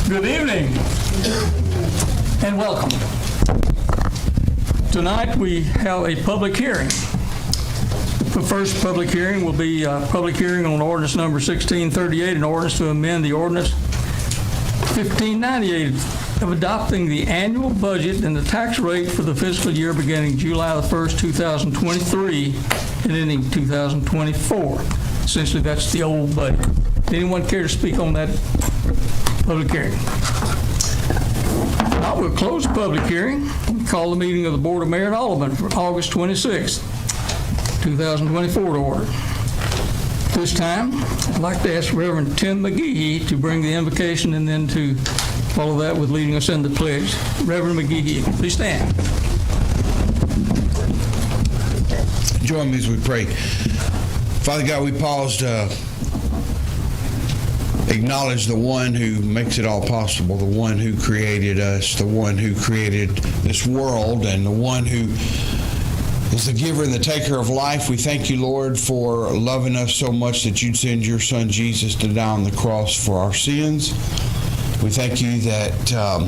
Good evening and welcome. Tonight we have a public hearing. The first public hearing will be a public hearing on ordinance number 1638, an ordinance to amend the ordinance 1598 of adopting the annual budget and the tax rate for the fiscal year beginning July the 1st, 2023 and ending 2024. Essentially, that's the old budget. Anyone care to speak on that public hearing? Now we'll close the public hearing and call the meeting of the Board of Mayor and Aldermen for August 26th, 2024 to order. This time, I'd like to ask Reverend Tim McGehee to bring the invocation and then to follow that with leading us in the pledge. Reverend McGehee, please stand. Join me as we pray. Father God, we pause to acknowledge the one who makes it all possible, the one who created us, the one who created this world, and the one who is the giver and the taker of life. We thank you, Lord, for loving us so much that you'd send your son Jesus to die on the cross for our sins. We thank you that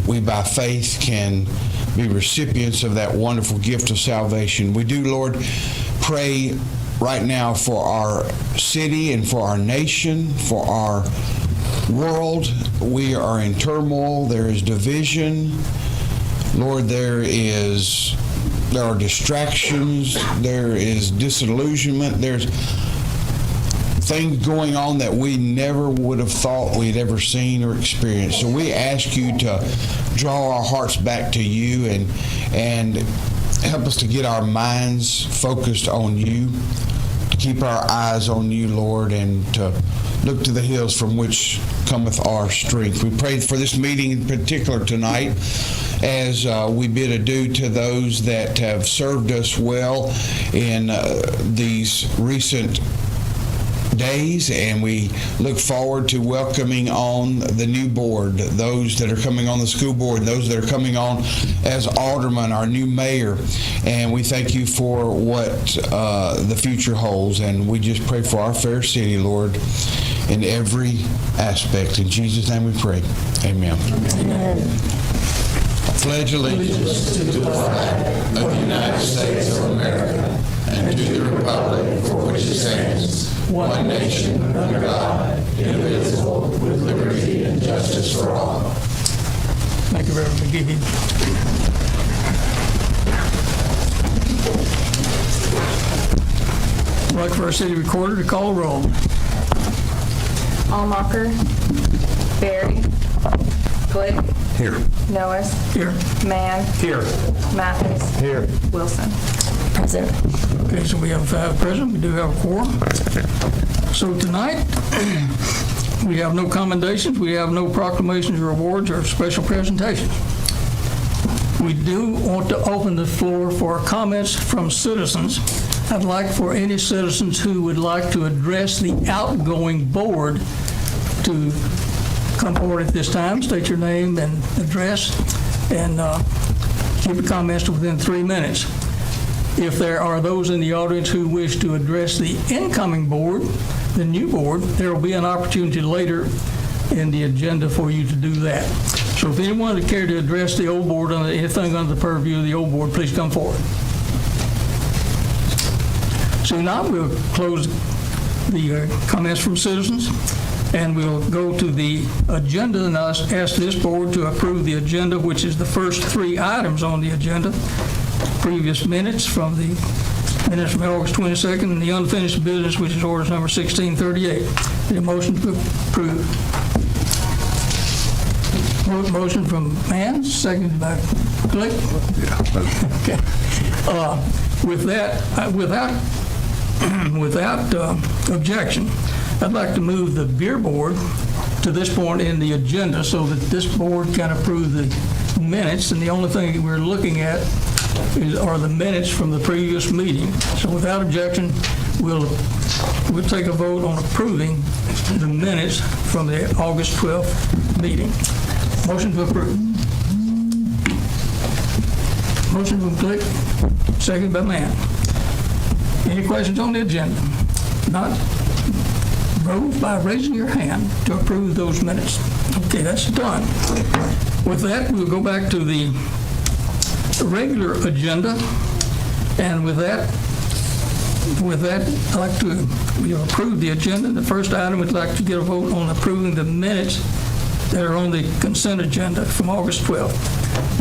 we by faith can be recipients of that wonderful gift of salvation. We do, Lord, pray right now for our city and for our nation, for our world. We are in turmoil. There is division. Lord, there are distractions. There is disillusionment. There's things going on that we never would have thought we'd ever seen or experienced. So we ask you to draw our hearts back to you and help us to get our minds focused on you, to keep our eyes on you, Lord, and to look to the hills from which cometh our strength. We pray for this meeting in particular tonight as we bid adieu to those that have served us well in these recent days, and we look forward to welcoming on the new board, those that are coming on the school board, those that are coming on as aldermen, our new mayor, and we thank you for what the future holds, and we just pray for our fair city, Lord, in every aspect. In Jesus' name we pray. Amen. Amen. Pledge allegiance to the flag of the United States of America and to the republic for which it stands, one nation, under God, indivisible, with liberty and justice for all. Thank you, Reverend McGehee. I'd like for our city recorder to call the roll. Allmacher, Berry, Glick, Here. Noes, Here. Mann, Here. Mathis, Here. Wilson. Present. Okay, so we have 5 present. We do have a quorum. So tonight, we have no commendations, we have no proclamations or awards or special presentations. We do want to open the floor for comments from citizens. I'd like for any citizens who would like to address the outgoing board to come forward at this time, state your name and address, and keep your comments to within 3 minutes. If there are those in the audience who wish to address the incoming board, the new board, there will be an opportunity later in the agenda for you to do that. So if anyone would care to address the old board on anything under the purview of the old board, please come forward. So now we'll close the comments from citizens, and we'll go to the agenda, and I'll ask this board to approve the agenda, which is the first 3 items on the agenda. Previous minutes from August 22nd, and the unfinished business, which is ordinance number 1638. The motion to approve. Motion from Mann, seconded by Glick. Okay. With that, without objection, I'd like to move the beer board to this point in the agenda so that this board can approve the minutes, and the only thing we're looking at are the minutes from the previous meeting. So without objection, we'll take a vote on approving the minutes from the August 12th meeting. Motion to approve. Motion from Glick, seconded by Mann. Any questions on the agenda? Not? Vote by raising your hand to approve those minutes. Okay, that's done. With that, we'll go back to the regular agenda. And with that, I'd like to, we have approved the agenda. The first item, we'd like to get a vote on approving the minutes that are on the consent agenda from August 12th.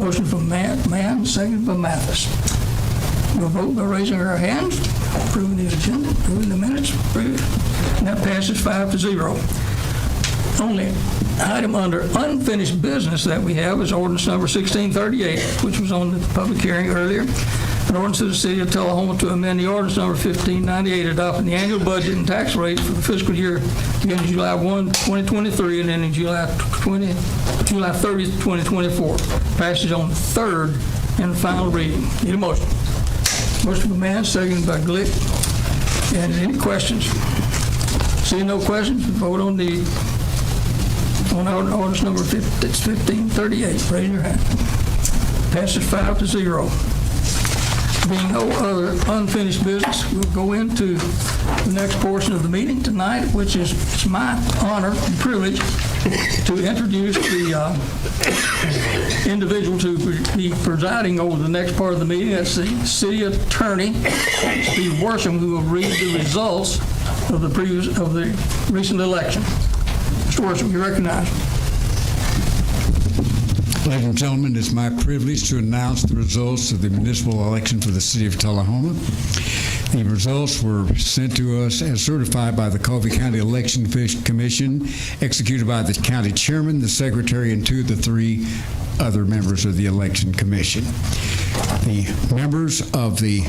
Motion from Mann, second from Mathis. We'll vote by raising our hands, approving the agenda, approving the minutes, approved. And that passes 5-0. Only item under unfinished business that we have is ordinance number 1638, which was on the public hearing earlier. An ordinance of the City of Tullahoma to amend the ordinance number 1598, adopting the annual budget and tax rates for the fiscal year beginning July 1, 2023, and ending July 30th, 2024. Passage on third and final reading. Need a motion. Motion by Mann, seconded by Glick. And any questions? Seeing no questions, vote on ordinance number 1538. Raise your hand. Passes 5-0. Being no other unfinished business, we'll go into the next portion of the meeting tonight, which is it's my honor and privilege to introduce the individual to be presiding over the next part of the meeting. That's the City Attorney, Steve Worsham, who will read the results of the recent election. Mr. Worsham, you recognize. Ladies and gentlemen, it's my privilege to announce the results of the municipal election for the City of Tullahoma. The results were sent to us as certified by the Coffee County Election Commission, executed by the county chairman, the secretary, and 2 of the 3 other members of the election commission. The members of the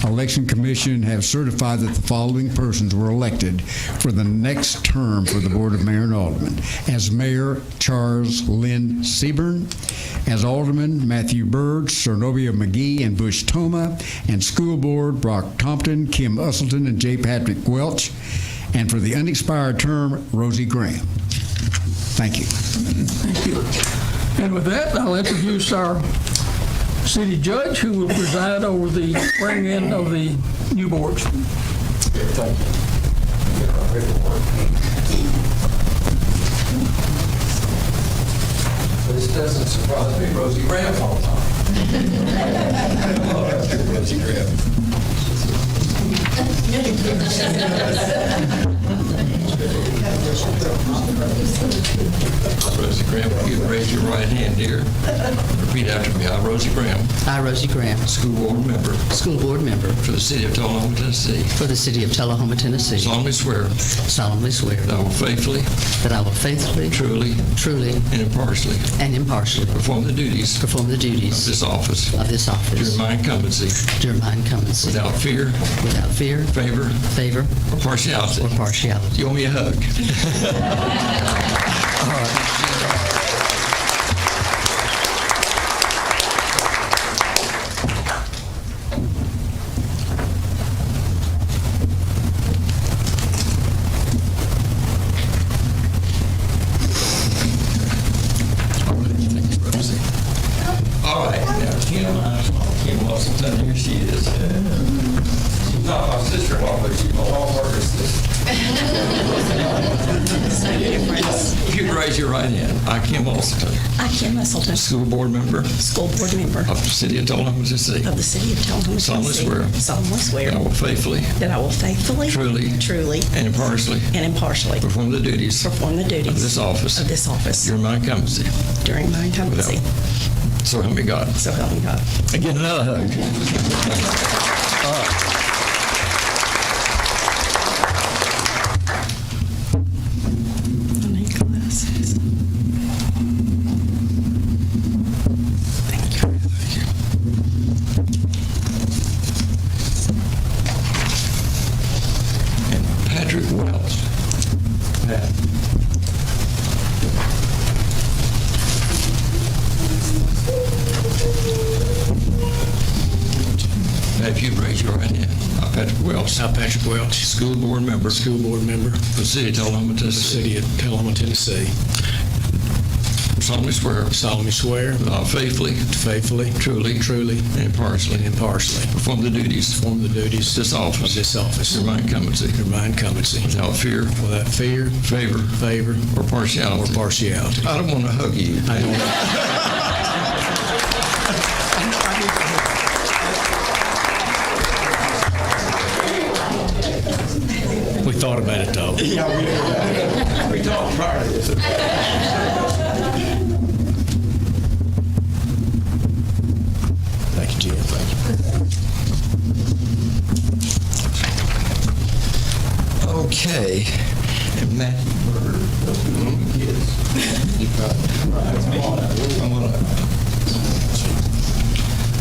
Election Commission have certified that the following persons were elected for the next term for the Board of Mayor and Aldermen. As Mayor, Charles Lynn Seaburn. As Alderman, Matthew Bird, Cernovia McGee, and Bush Toma. And School Board, Brock Tompton, Kim Usselton, and J. Patrick Welch. And for the unexpired term, Rosie Graham. Thank you. Thank you. And with that, I'll introduce our city judge, who will preside over the swearing in of the new boards. Thank you. This doesn't surprise me. Rosie Graham's all the time. Rosie Graham. Rosie Graham, if you raise your right hand, dear. Repeat after me. I, Rosie Graham, I, Rosie Graham, school board member school board member for the City of Tullahoma, Tennessee, for the City of Tullahoma, Tennessee, solemnly swear solemnly swear that I will faithfully, that I will faithfully, truly, truly, and impartially and impartially perform the duties of perform the duties this office of this office during my incumbency during my incumbency without fear, without fear, favor, favor, or partiality. or partiality. You owe me a hug. All right, now Kim Wilson, here she is. She's not my sister-in-law, but she's my law sister. If you could raise your right hand. I, Kim Wilson, I, Kim Usselton, school board member school board member of the City of Tullahoma, Tennessee, of the City of Tullahoma, solemnly Tennessee, swear solemnly swear that I will faithfully, that I will faithfully, truly, truly, and impartially and impartially perform the duties perform the duties of this office during my incumbency. my incumbency. So help me God. So help me God. Again, another hug. All right. I need glasses. Thank you. And Patrick Welch. Pat. Pat, if you'd raise your right hand. I, Patrick Welch, I, Patrick Welch, school board member school board member for the City of Tullahoma, for the Tennessee, City of Tullahoma, Tennessee, solemnly swear that I will faithfully, truly, and impartially perform the duties of this office during my incumbency without fear, favor, or partiality. I don't want to hug you. We thought about it, though. We talked prior to this. Thank you, Jim. Thank you. Okay. And Matthew Bird, those two little kids. Come on up.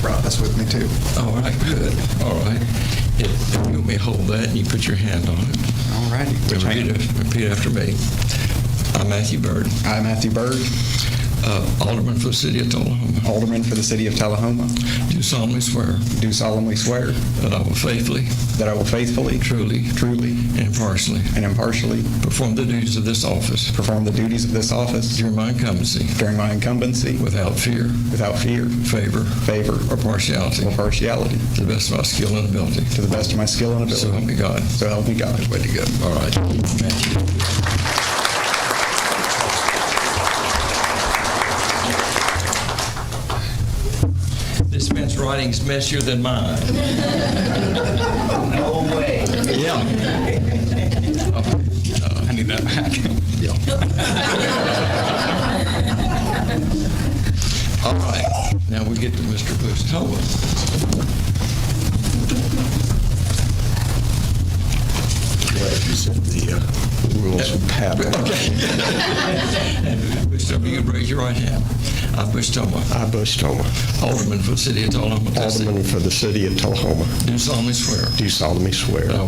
Brought this with me too. All right, good. All right. If you want me to hold that and you put your hand on it. All righty. Repeat after me. I, Matthew Bird, I, Matthew Bird, Alderman for the City of Tullahoma, Alderman for the City of Tullahoma, do solemnly swear do solemnly swear that I will faithfully, truly, and impartially and impartially perform the duties of this office perform the duties of this office during my incumbency during my incumbency without fear, favor, or partiality, or partiality, to the best of my skill and ability. to the best of my skill and So help ability. me God. So help me God. Way to go. All right. Matthew. This man's writing's messier than mine. No way. Yeah. I need that back. All right. Now we get to Mr. Bush. The rules of pattern. Bush Toma, you raise your right hand. I, Bush Toma, I, Bush Toma, Alderman for the City of Tullahoma, Tennessee, Alderman for the City of Tullahoma, do solemnly swear do solemnly swear that I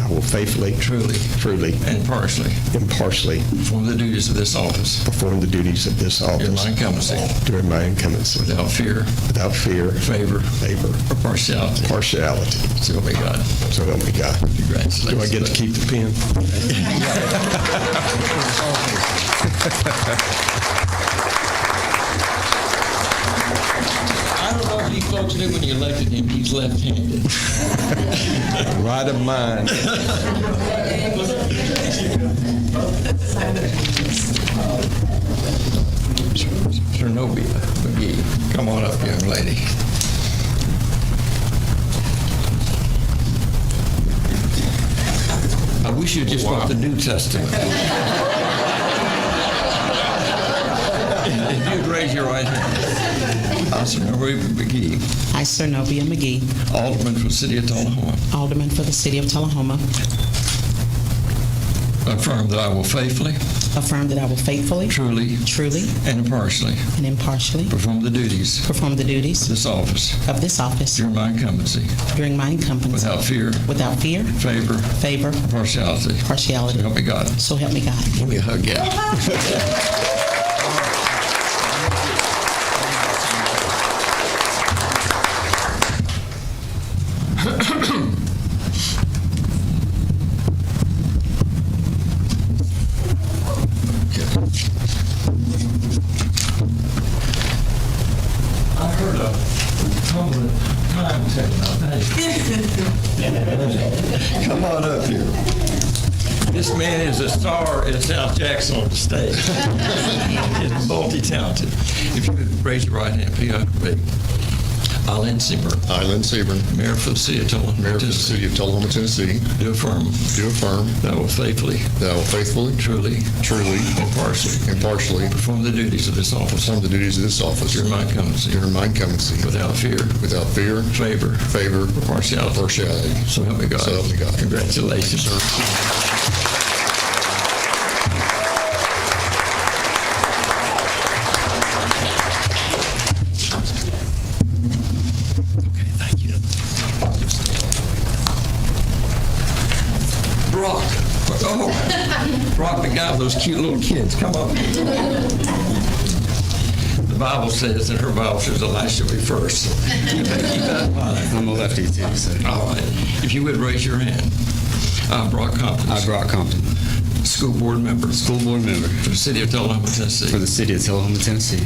will faithfully, truly, and impartially impartially perform the duties of this office perform the duties of this during my office incumbency during my incumbency without fear, without fear, favor, favor, or partiality. partiality. So help me God. So help me God. Congratulations. Do I get to keep the pen? I don't know if you folks knew when you elected him, he's left-handed. Right of mine. Chernobyl McGee. Come on up, young lady. I wish you'd just brought the New Testament. If you'd raise your right hand. I, Chernobyl McGee, I, Sir Novia McGee, Alderman for the City of Tullahoma, Alderman for the City of Tullahoma, affirm that I will faithfully, affirm that I will faithfully, truly, truly, and impartially and impartially perform the duties of perform the duties this office of this office during my incumbency during my incumbency without fear, favor, favor, or partiality. So partiality. help me God. So help me God. Give me a hug, yeah. I heard a tumbling timetable. Come on up here. This man is a star in South Jackson on the stage. He's multi-talented. If you would raise your right hand, please after me. I, Lynn Seaburn, I, Lynn Seaburn, Mayor for the City of Tullahoma, Mayor for the Tennessee, City of Tullahoma, Tennessee, do affirm that I will faithfully, truly, and impartially perform the duties of this office perform the duties of this office during my incumbency during my incumbency without fear, favor, or partiality. So help me God. So help me God. Congratulations. Brock. Oh, Brock, the guy with those cute little kids. Come on. The Bible says, and her Bible says, the last shall be first. So keep that in mind. I'm a lefty too, so. All right. If you would raise your hand. I, Brock Compton. I, Brock Compton, School board member School Board Member for the city of Tullahoma, Tennessee. for the city of Tullahoma, Tennessee.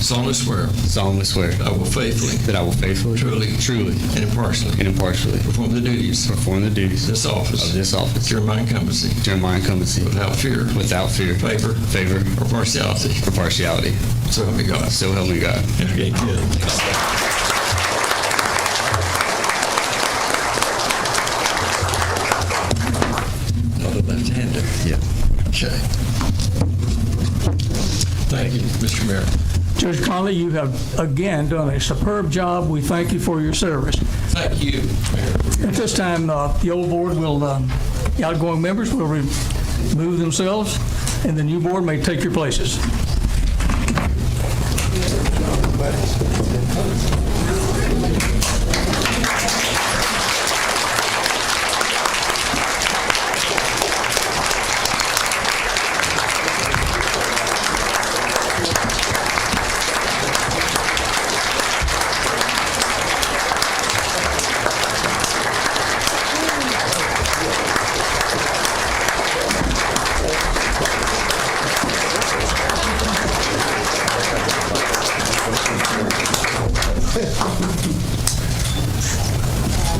Solemnly swear Solemnly swear that I will faithfully, that I will faithfully, truly, and impartially and impartially perform the duties of perform the duties this office of this office during my incumbency during my incumbency without fear, without fear, favor, favor, or partiality. or partiality. So help me God. So help me God. Okay, good. Not a left-hander. Yeah. Okay. Thank you, Mr. Mayor. Judge Conley, you have again done a superb job. We thank you for your service. Thank you, Mayor. At this time, the old board will, the outgoing members will remove themselves, and the new board may take your places.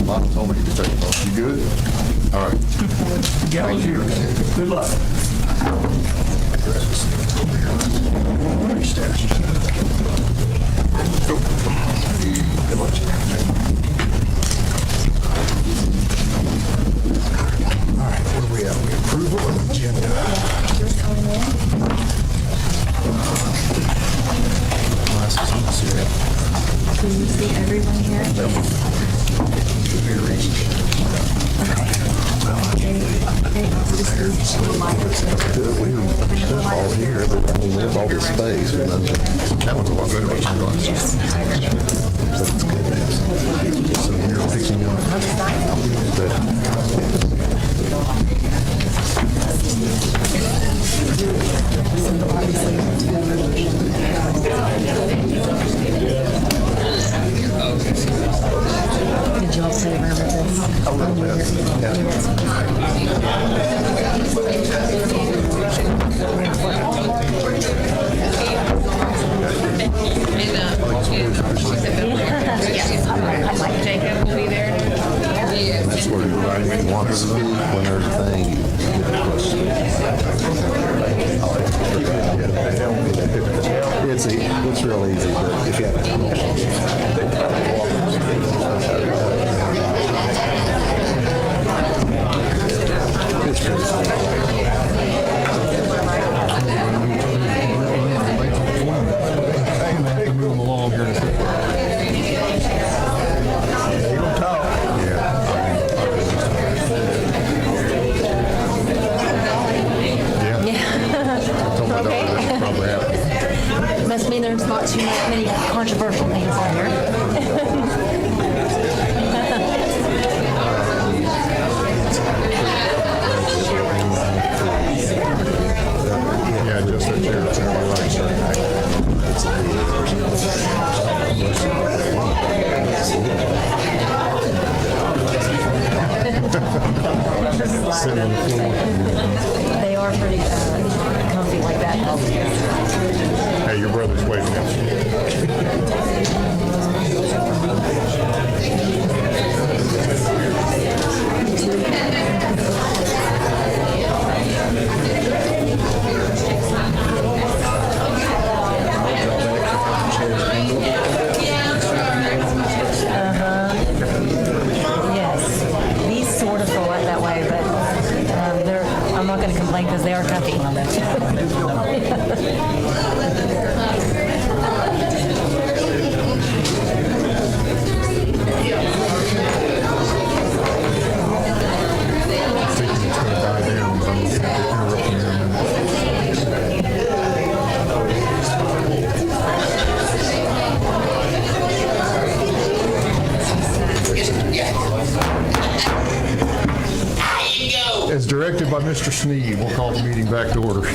Mom told me to take it off. You good? All right. The gal's yours. Good luck. All right, where are we at? We approval of agenda. Can you see everyone here? We have stuff all here, but I mean, we have all this space. That one's a lot better. That's good. So you're picking Did y'all say remember this? Jacob will be there. That's where everybody wants to be when there's a thing. It's real easy, but if you it's pretty move along here. They gonna talk. Okay. Probably happened. Must mean there's not too many controversial things on here. Yeah, just that chair. It's sitting on the floor. They are pretty comfy like that. Hey, your brother's waiting Yes, these sort of fall out that way, but I'm not going to complain because they are comfy. As directed by Mr. Sneed, we'll call the meeting back to order.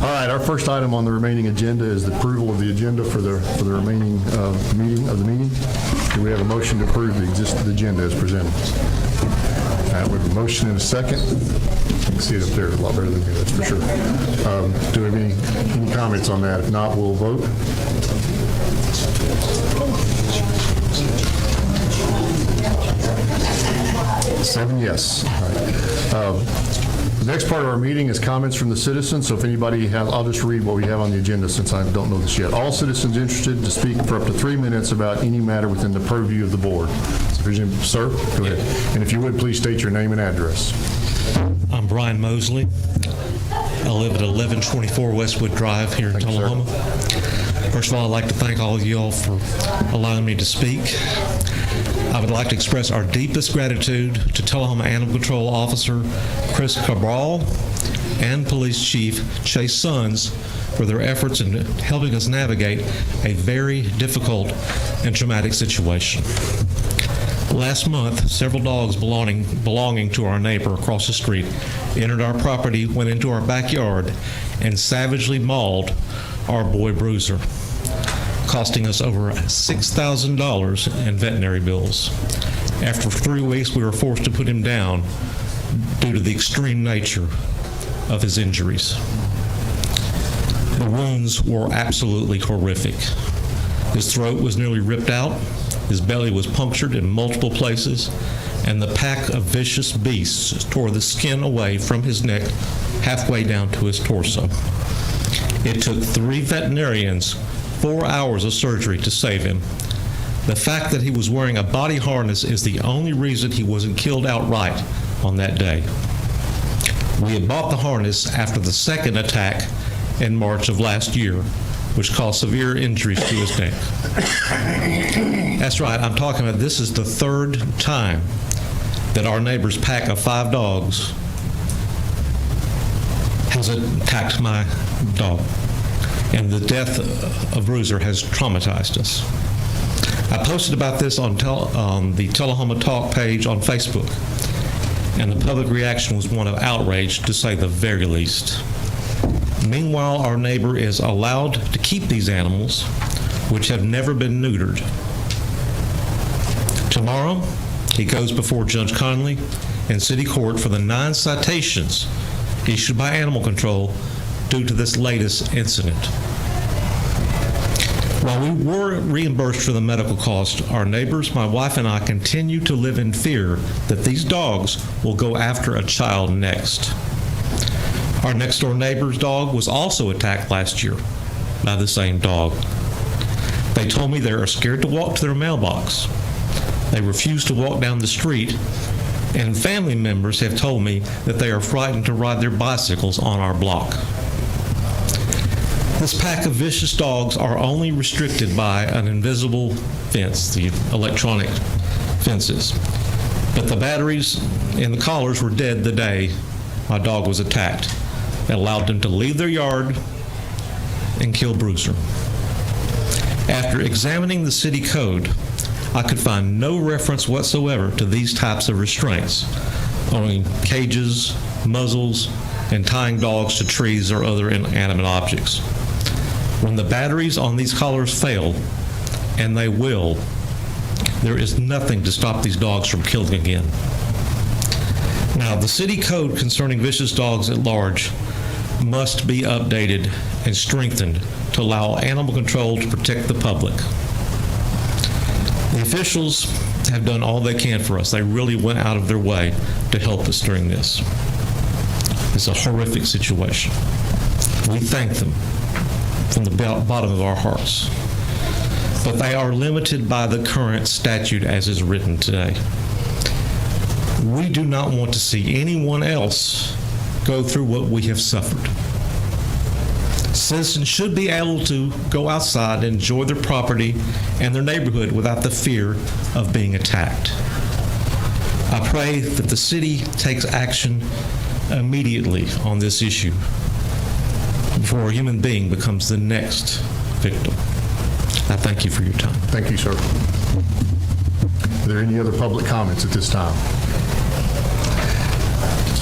All right, our first item on the remaining agenda is the approval of the agenda for the remaining meeting. Do we have a motion to approve the agenda as presented? We have a motion and a second. You can see it up there a lot better than me, that's for sure. Do we have any comments on that? If not, we'll vote. Seven yes. All right. The next part of our meeting is comments from the citizens. So if anybody has, I'll just read what we have on the agenda since I don't know this yet. All citizens interested to speak for up to 3 minutes about any matter within the purview of the board. Sir, go ahead. And if you would, please state your name and address. I'm Brian Mosley. I live at 1124 Westwood Drive here in Tullahoma. First of all, I'd like to thank all of you all for allowing me to speak. I would like to express our deepest gratitude to Tullahoma Animal Control Officer Chris Cabral and Police Chief Chase Sons for their efforts in helping us navigate a very difficult and traumatic situation. Last month, several dogs belonging to our neighbor across the street entered our property, went into our backyard, and savagely mauled our boy Bruiser, costing us over $6,000 in veterinary bills. After 3 weeks, we were forced to put him down due to the extreme nature of his injuries. The wounds were absolutely horrific. His throat was nearly ripped out, his belly was punctured in multiple places, and the pack of vicious beasts tore the skin away from his neck halfway down to his torso. It took 3 veterinarians 4 hours of surgery to save him. The fact that he was wearing a body harness is the only reason he wasn't killed outright on that day. We had bought the harness after the second attack in March of last year, which caused severe injuries to his neck. That's right, I'm talking about this is the 3rd time that our neighbor's pack of 5 dogs has attacked my dog. And the death of Bruiser has traumatized us. I posted about this on the Tullahoma Talk page on Facebook, and the public reaction was one of outrage, to say the very least. Meanwhile, our neighbor is allowed to keep these animals, which have never been neutered. Tomorrow, he goes before Judge Conley in city court for the 9 citations issued by Animal Control due to this latest incident. While we were reimbursed for the medical cost, our neighbors, my wife and I, continue to live in fear that these dogs will go after a child next. Our next door neighbor's dog was also attacked last year by the same dog. They told me they are scared to walk to their mailbox. They refuse to walk down the street, and family members have told me that they are frightened to ride their bicycles on our block. This pack of vicious dogs are only restricted by an invisible fence, the electronic fences. But the batteries and the collars were dead the day my dog was attacked. It allowed them to leave their yard and kill Bruiser. After examining the city code, I could find no reference whatsoever to these types of restraints, owning cages, muzzles, and tying dogs to trees or other inanimate objects. When the batteries on these collars fail, and they will, there is nothing to stop these dogs from killing again. Now, the city code concerning vicious dogs at large must be updated and strengthened to allow animal control to protect the public. The officials have done all they can for us. They really went out of their way to help us during this. It's a horrific situation. We thank them from the bottom of our hearts. But they are limited by the current statute as is written today. We do not want to see anyone else go through what we have suffered. Citizens should be able to go outside and enjoy their property and their neighborhood without the fear of being attacked. I pray that the city takes action immediately on this issue before a human being becomes the next victim. I thank you for your time. Thank you, sir. Are there any other public comments at this time?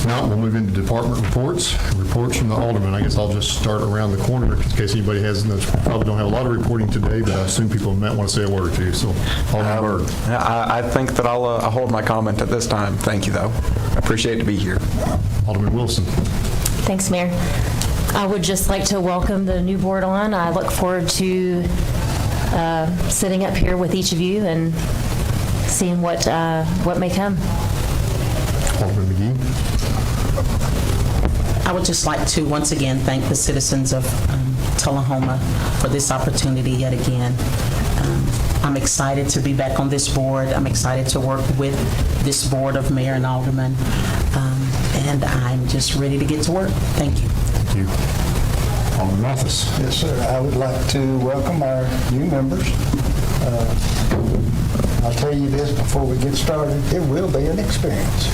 Now, we'll move into department reports. Reports from the aldermen. I guess I'll just start around the corner in case anybody probably don't have a lot of reporting today, but I assume people might want to say a word or two. So, Alderman Byrd. I think that I'll hold my comment at this time. Thank you, though. I appreciate to be here. Alderman Wilson. Thanks, Mayor. I would just like to welcome the new board on. I look forward to sitting up here with each of you and seeing what may come. Alderman McGee. I would just like to once again thank the citizens of Tullahoma for this opportunity yet again. I'm excited to be back on this board. I'm excited to work with this board of mayor and aldermen, and I'm just ready to get to work. Thank you. Thank you. Alderman Mathis. Yes, sir. I would like to welcome our new members. I'll tell you this before we get started, it will be an experience.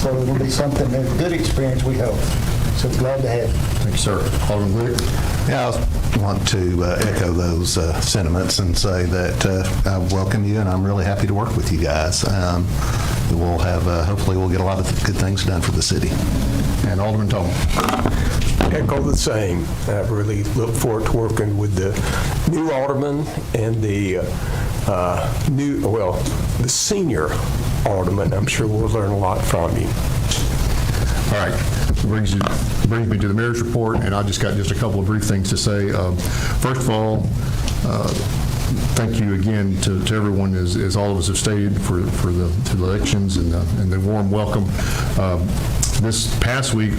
So it'll be something, a good experience, we hope. So glad to have you. Thank you, sir. Alderman Glick. Yeah, I want to echo those sentiments and say that I welcome you, and I'm really happy to work with you guys. We'll have, hopefully we'll get a lot of good things done for the city. And Alderman Tolman. Echo the same. I really look forward to working with the new alderman and the the senior alderman. I'm sure we'll learn a lot from you. All right. Brings me to the mayor's report, and I just got a couple of brief things to say. First of all, thank you again to everyone, as all of us have stated, for the elections and the warm welcome. This past week,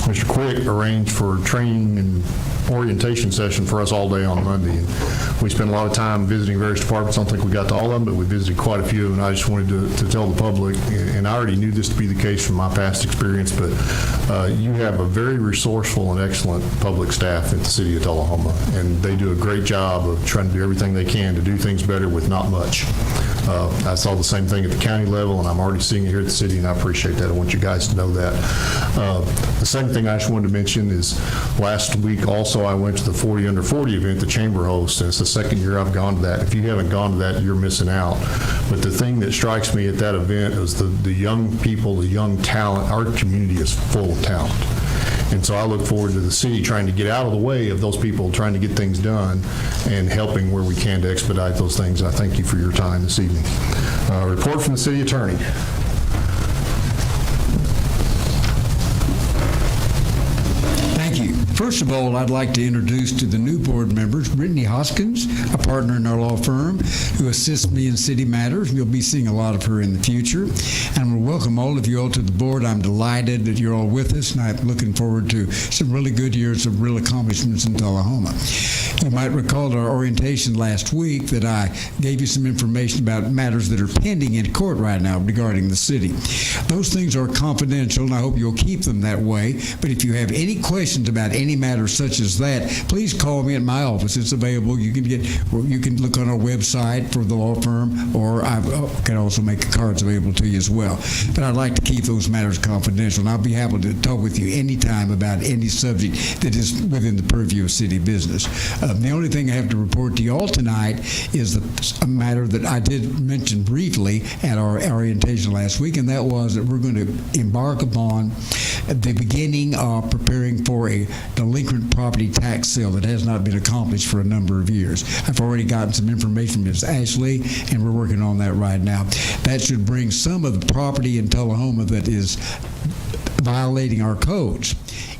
Mr. Quick arranged for training and orientation session for us all day on Monday. And we spent a lot of time visiting various departments. I don't think we got to all of them, but we visited quite a few, and I just wanted to tell the public, and I already knew this to be the case from my past experience, but you have a very resourceful and excellent public staff at the city of Tullahoma, and they do a great job of trying to do everything they can to do things better with not much. I saw the same thing at the county level, and I'm already seeing it here at the city, and I appreciate that. I want you guys to know that. The second thing I just wanted to mention is last week also I went to the 40 Under 40 event the Chamber hosts, and it's the second year I've gone to that. If you haven't gone to that, you're missing out. But the thing that strikes me at that event is the young people, the young talent. Our community is full of talent. And so I look forward to the city trying to get out of the way of those people trying to get things done and helping where we can to expedite those things. I thank you for your time this evening. Report from the city attorney. Thank you. First of all, I'd like to introduce to the new board members Brittany Hoskins, a partner in our law firm, who assists me in city matters. You'll be seeing a lot of her in the future. And I will welcome all of you all to the board. I'm delighted that you're all with us, and I'm looking forward to some really good years of real accomplishments in Tullahoma. You might recall at our orientation last week that I gave you some information about matters that are pending in court right now regarding the city. Those things are confidential, and I hope you'll keep them that way. But if you have any questions about any matter such as that, please call me at my office. It's available. You can look on our website for the law firm, or I can also make cards available to you as well. But I'd like to keep those matters confidential, and I'll be happy to talk with you anytime about any subject that is within the purview of city business. The only thing I have to report to you all tonight is a matter that I did mention briefly at our orientation last week, and that was that we're going to embark upon the beginning of preparing for a delinquent property tax sale that has not been accomplished for a number of years. I've already gotten some information from Ms. Ashley, and we're working on that right now. That should bring some of the property in Tullahoma that is violating our codes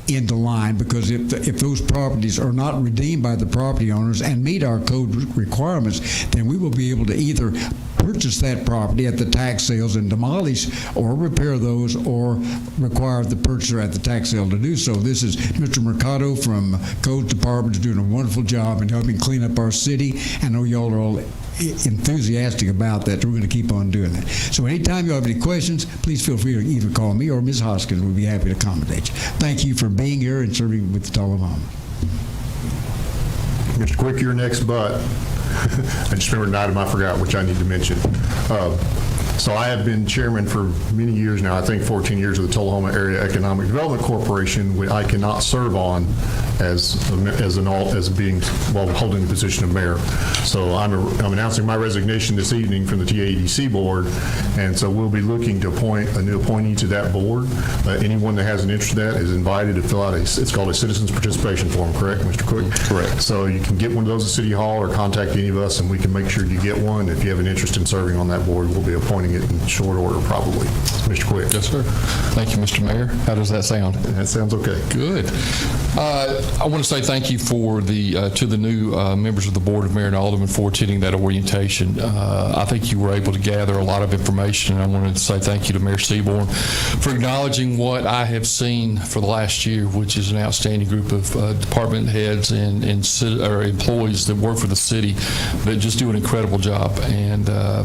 into line, because if those properties are not redeemed by the property owners and meet our code requirements, then we will be able to either purchase that property at the tax sales and demolish or repair those, or require the purchaser at the tax sale to do so. This is Mr. Mercado from Code Department is doing a wonderful job in helping clean up our city. I know y'all are all enthusiastic about that. We're going to keep on doing that. So anytime you have any questions, please feel free to either call me or Ms. Hoskins. We'll be happy to accommodate you. Thank you for being here and serving with the Tullahoma. Mr. Quick, you're next, but I just remembered an item I forgot, which I need to mention. So I have been chairman for many years now, I think 14 years of the Tullahoma Area Economic Development Corporation, which I cannot serve on while holding the position of mayor. So I'm announcing my resignation this evening from the TAEDC board, and so we'll be looking to appoint a new appointee to that board. Anyone that has an interest in that is invited to fill out it's called a citizens participation form, correct, Mr. Quick? Correct. So you can get one of those at City Hall or contact any of us, and we can make sure you get one. If you have an interest in serving on that board, we'll be appointing it in short order, probably. Mr. Quick. Yes, sir. Thank you, Mr. Mayor. How does that sound? That sounds okay. Good. I want to say thank you to the new members of the Board of Mayor and Aldermen for attending that orientation. I think you were able to gather a lot of information, and I wanted to say thank you to Mayor Seaborn for acknowledging what I have seen for the last year, which is an outstanding group of department heads and employees that work for the city that just do an incredible job. And I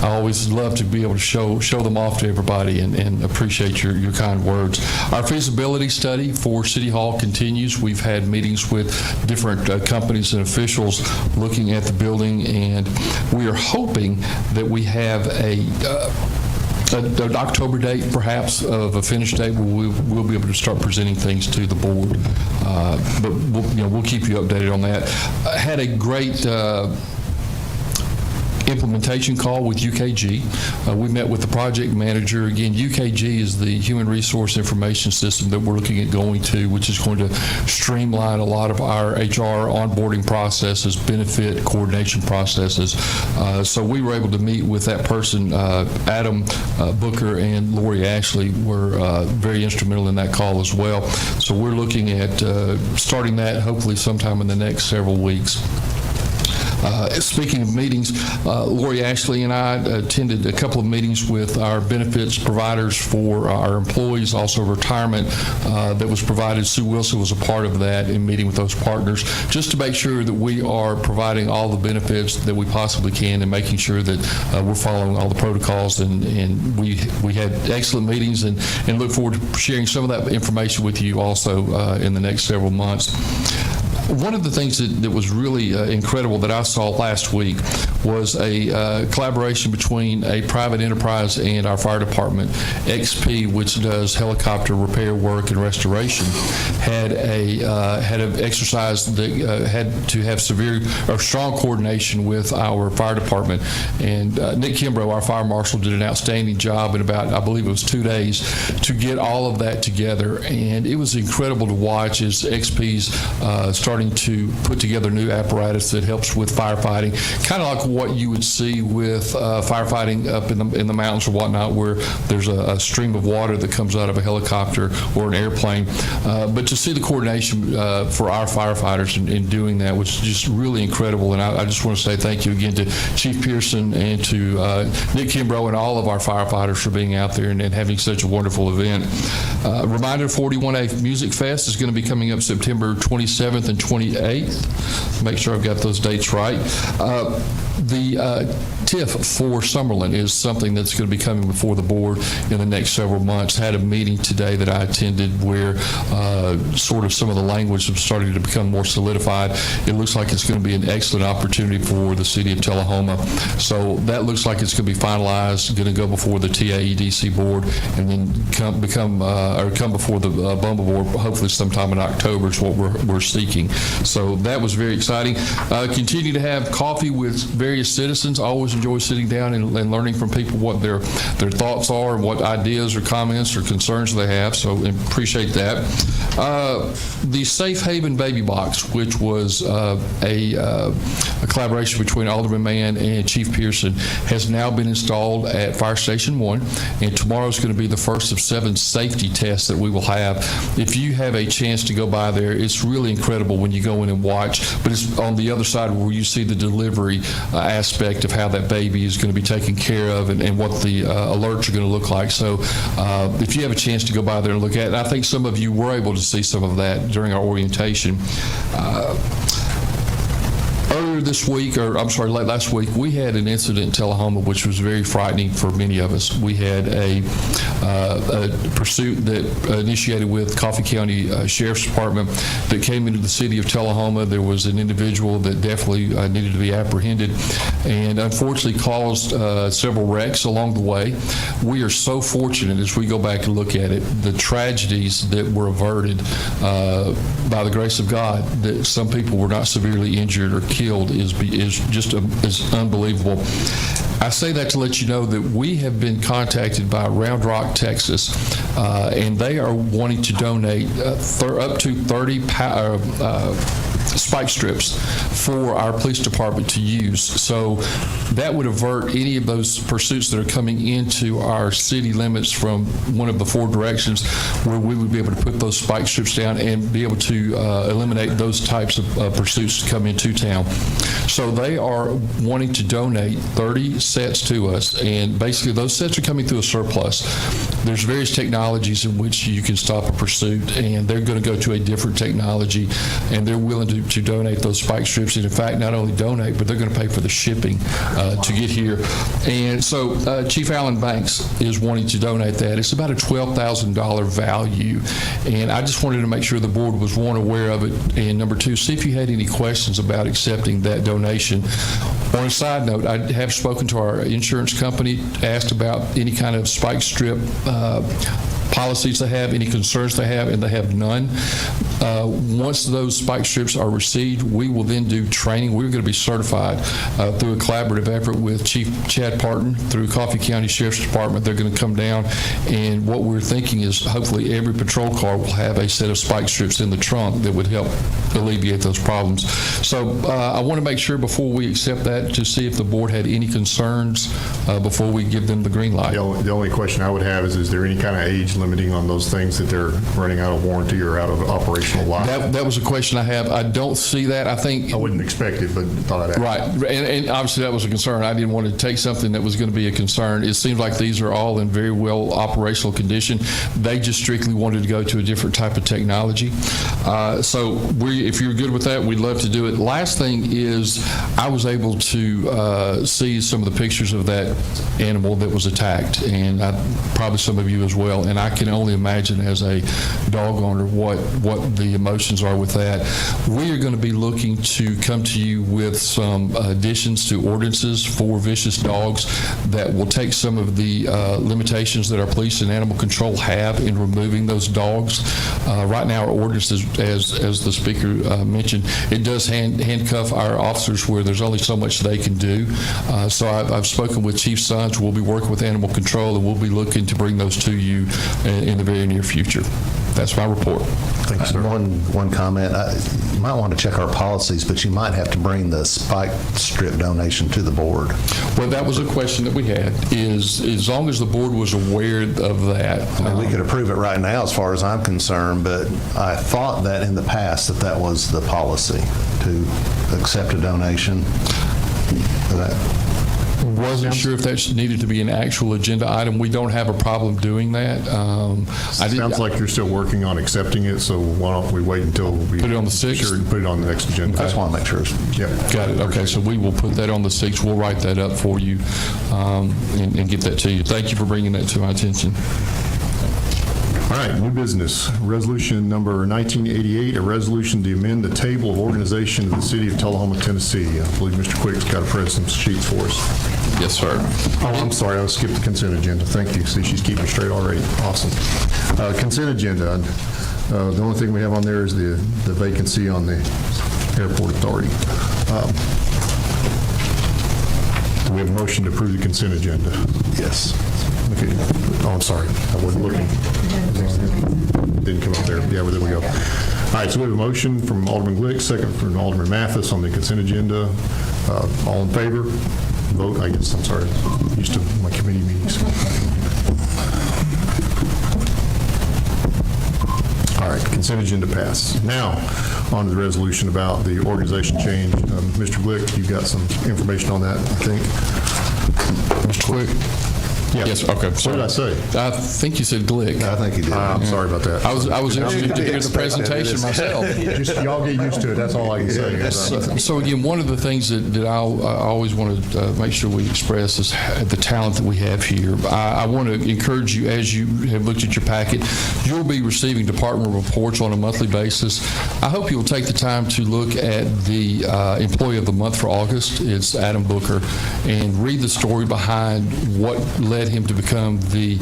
always love to be able to show them off to everybody and appreciate your kind words. Our feasibility study for City Hall continues. We've had meetings with different companies and officials looking at the building, and we are hoping that we have an October date, perhaps, of a finish date where we'll be able to start presenting things to the board. But we'll keep you updated on that. I had a great implementation call with UKG. We met with the project manager. Again, UKG is the human resource information system that we're looking at going to, which is going to streamline a lot of our HR onboarding processes, benefit coordination processes. So we were able to meet with that person. Adam Booker and Lori Ashley were very instrumental in that call as well. So we're looking at starting that hopefully sometime in the next several weeks. Speaking of meetings, Lori Ashley and I attended a couple of meetings with our benefits providers for our employees, also retirement that was provided. Sue Wilson was a part of that in meeting with those partners, just to make sure that we are providing all the benefits that we possibly can and making sure that we're following all the protocols. And we had excellent meetings and look forward to sharing some of that information with you also in the next several months. One of the things that was really incredible that I saw last week was a collaboration between a private enterprise and our fire department. XP, which does helicopter repair work and restoration, had an exercise that had to have strong coordination with our fire department. And Nick Kimbrough, our fire marshal, did an outstanding job in about, I believe it was 2 days, to get all of that together. And it was incredible to watch as XP's starting to put together new apparatus that helps with firefighting, kind of like what you would see with firefighting up in the mountains or whatnot, where there's a stream of water that comes out of a helicopter or an airplane. But to see the coordination for our firefighters in doing that was just really incredible. And I just want to say thank you again to Chief Pearson and to Nick Kimbrough and all of our firefighters for being out there and having such a wonderful event. Reminder, 41A Music Fest is going to be coming up September 27th and 28th. Make sure I've got those dates right. The TIF for Summerlin is something that's going to be coming before the board in the next several months. Had a meeting today that I attended where sort of some of the language is starting to become more solidified. It looks like it's going to be an excellent opportunity for the city of Tullahoma. So that looks like it's going to be finalized, going to go before the TAEDC board, and then come before the Bumble board, hopefully sometime in October is what we're seeking. So that was very exciting. Continue to have coffee with various citizens. I always enjoy sitting down and learning from people what their thoughts are and what ideas or comments or concerns they have, so appreciate that. The Safe Haven Baby Box, which was a collaboration between Alderman Mann and Chief Pearson, has now been installed at Fire Station 1, and tomorrow is going to be the first of 7 safety tests that we will have. If you have a chance to go by there, it's really incredible when you go in and watch, but it's on the other side where you see the delivery aspect of how that baby is going to be taken care of and what the alerts are going to look like. So if you have a chance to go by there and look at it, I think some of you were able to see some of that during our orientation. Earlier this week, or I'm sorry, late last week, we had an incident in Tullahoma which was very frightening for many of us. We had a pursuit that initiated with Coffee County Sheriff's Department that came into the city of Tullahoma. There was an individual that definitely needed to be apprehended and unfortunately caused several wrecks along the way. We are so fortunate as we go back and look at it, the tragedies that were averted by the grace of God, that some people were not severely injured or killed is unbelievable. I say that to let you know that we have been contacted by Round Rock, Texas, and they are wanting to donate up to 30 spike strips for our police department to use. So that would avert any of those pursuits that are coming into our city limits from one of the four directions, where we would be able to put those spike strips down and be able to eliminate those types of pursuits to come into town. So they are wanting to donate 30 sets to us, and basically those sets are coming through a surplus. There's various technologies in which you can stop a pursuit, and they're going to go to a different technology, and they're willing to donate those spike strips, and in fact not only donate, but they're going to pay for the shipping to get here. And so Chief Alan Banks is wanting to donate that. It's about a $12,000 value, and I just wanted to make sure the board was, one, aware of it, and number two, see if you had any questions about accepting that donation. On a side note, I have spoken to our insurance company, asked about any kind of spike strip policies they have, any concerns they have, and they have none. Once those spike strips are received, we will then do training. We're going to be certified through a collaborative effort with Chief Chad Parton through Coffee County Sheriff's Department. They're going to come down, and what we're thinking is hopefully every patrol car will have a set of spike strips in the trunk that would help alleviate those problems. So I want to make sure before we accept that to see if the board had any concerns before we give them the green light. The only question I would have is there any kind of age limiting on those things that they're running out of warranty or out of operational life? That was a question I have. I don't see that. I think I wouldn't expect it, but thought I'd ask. Right, and obviously that was a concern. I didn't want to take something that was going to be a concern. It seems like these are all in very well operational condition. They just strictly wanted to go to a different type of technology. So if you're good with that, we'd love to do it. Last thing is I was able to see some of the pictures of that animal that was attacked, and probably some of you as well, and I can only imagine as a dog owner what the emotions are with that. We are going to be looking to come to you with some additions to ordinances for vicious dogs that will take some of the limitations that our police and animal control have in removing those dogs. Right now, our ordinance, as the speaker mentioned, it does handcuff our officers where there's only so much they can do. So I've spoken with Chief Sons. We'll be working with animal control, and we'll be looking to bring those to you in the very near future. That's my report. Thank you, sir. One comment. You might want to check our policies, but you might have to bring the spike strip donation to the board. Well, that was a question that we had, is as long as the board was aware of that. I mean, we could approve it right now as far as I'm concerned, but I thought that in the past that was the policy, to accept a donation. Wasn't sure if that needed to be an actual agenda item. We don't have a problem doing that. Sounds like you're still working on accepting it, so why don't we wait until we put it on the 6th? Sure, put it on the next agenda. I just want to make sure. Yeah. Got it. Okay, so we will put that on the 6th. We'll write that up for you and get that to you. Thank you for bringing that to my attention. All right, new business. Resolution number 1988, a resolution to amend the table of organization of the city of Tullahoma, Tennessee. I believe Mr. Quick's got to press some sheets for us. Yes, sir. Oh, I'm sorry, I skipped the consent agenda. Thank you. See, she's keeping straight already. Awesome. Consent agenda. The only thing we have on there is the vacancy on the airport authority. Do we have a motion to approve the consent agenda? Yes. Okay. Oh, I'm sorry. I wasn't looking. Didn't come up there. Yeah, well, there we go. All right, so we have a motion from Alderman Glick, second from Alderman Mathis on the consent agenda. All in favor? Vote, I guess. I'm sorry. Used to my committee meetings. All right, consent agenda passed. Now, on to the resolution about the organization change. Mr. Glick, you've got some information on that, I think. Mr. Quick. Yes, okay. What did I say? I think you said Glick. I think you did. I'm sorry about that. I was interested to hear the presentation myself. Just y'all get used to it. That's all I can say. So again, one of the things that I always want to make sure we express is the talent that we have here. I want to encourage you, as you have looked at your packet, you'll be receiving department reports on a monthly basis. I hope you'll take the time to look at the Employee of the Month for August. It's Adam Booker, and read the story behind what led him to become the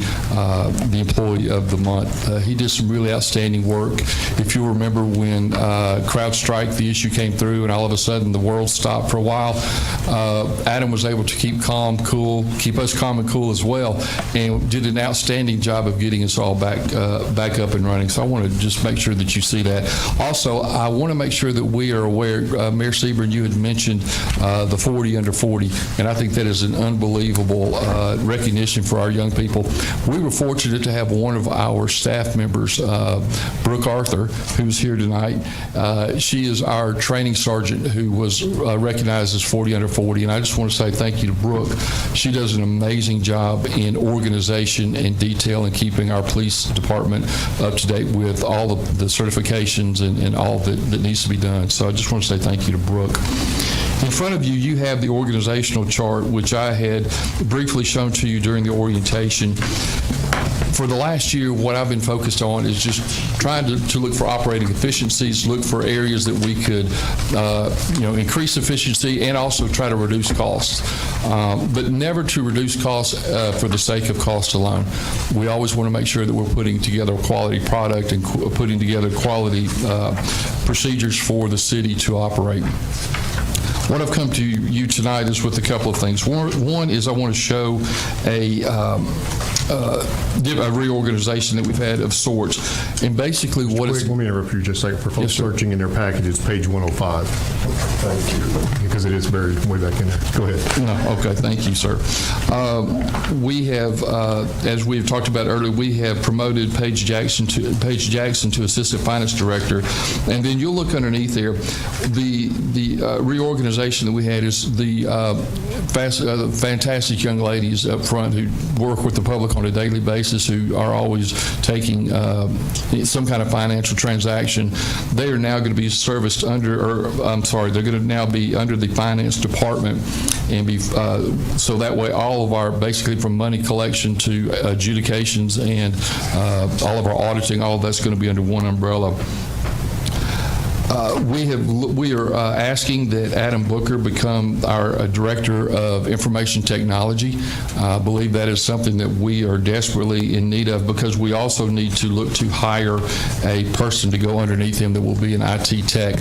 Employee of the Month. He did some really outstanding work. If you remember when CrowdStrike, the issue came through, and all of a sudden the world stopped for a while, Adam was able to keep us calm and cool as well, and did an outstanding job of getting us all back up and running. So I want to just make sure that you see that. Also, I want to make sure that we are aware, Mayor Seaborn, you had mentioned the 40 under 40, and I think that is an unbelievable recognition for our young people. We were fortunate to have one of our staff members, Brooke Arthur, who's here tonight. She is our training sergeant who was recognized as 40 under 40, and I just want to say thank you to Brooke. She does an amazing job in organization and detail and keeping our police department up to date with all of the certifications and all that needs to be done. So I just want to say thank you to Brooke. In front of you, you have the organizational chart, which I had briefly shown to you during the orientation. For the last year, what I've been focused on is just trying to look for operating efficiencies, look for areas that we could, increase efficiency and also try to reduce costs, but never to reduce costs for the sake of cost alone. We always want to make sure that we're putting together a quality product and putting together quality procedures for the city to operate. What I've come to you tonight is with a couple of things. One is I want to show a reorganization that we've had of sorts. And basically what it's... Let me interrupt you just a second. For folks searching in their packages, page 105. Thank you. Because it is buried way back in there. Go ahead. No, okay, thank you, sir. We have, as we've talked about earlier, we have promoted Paige Jackson to Assistant Finance Director. And then you'll look underneath there, the reorganization that we had is the fantastic young ladies up front who work with the public on a daily basis, who are always taking some kind of financial transaction. They are now going to be serviced under, they're going to now be under the finance department, and be so that way all of our, basically from money collection to adjudications and all of our auditing, all of that's going to be under one umbrella. We are asking that Adam Booker become our Director of Information Technology. I believe that is something that we are desperately in need of, because we also need to look to hire a person to go underneath him that will be an IT tech.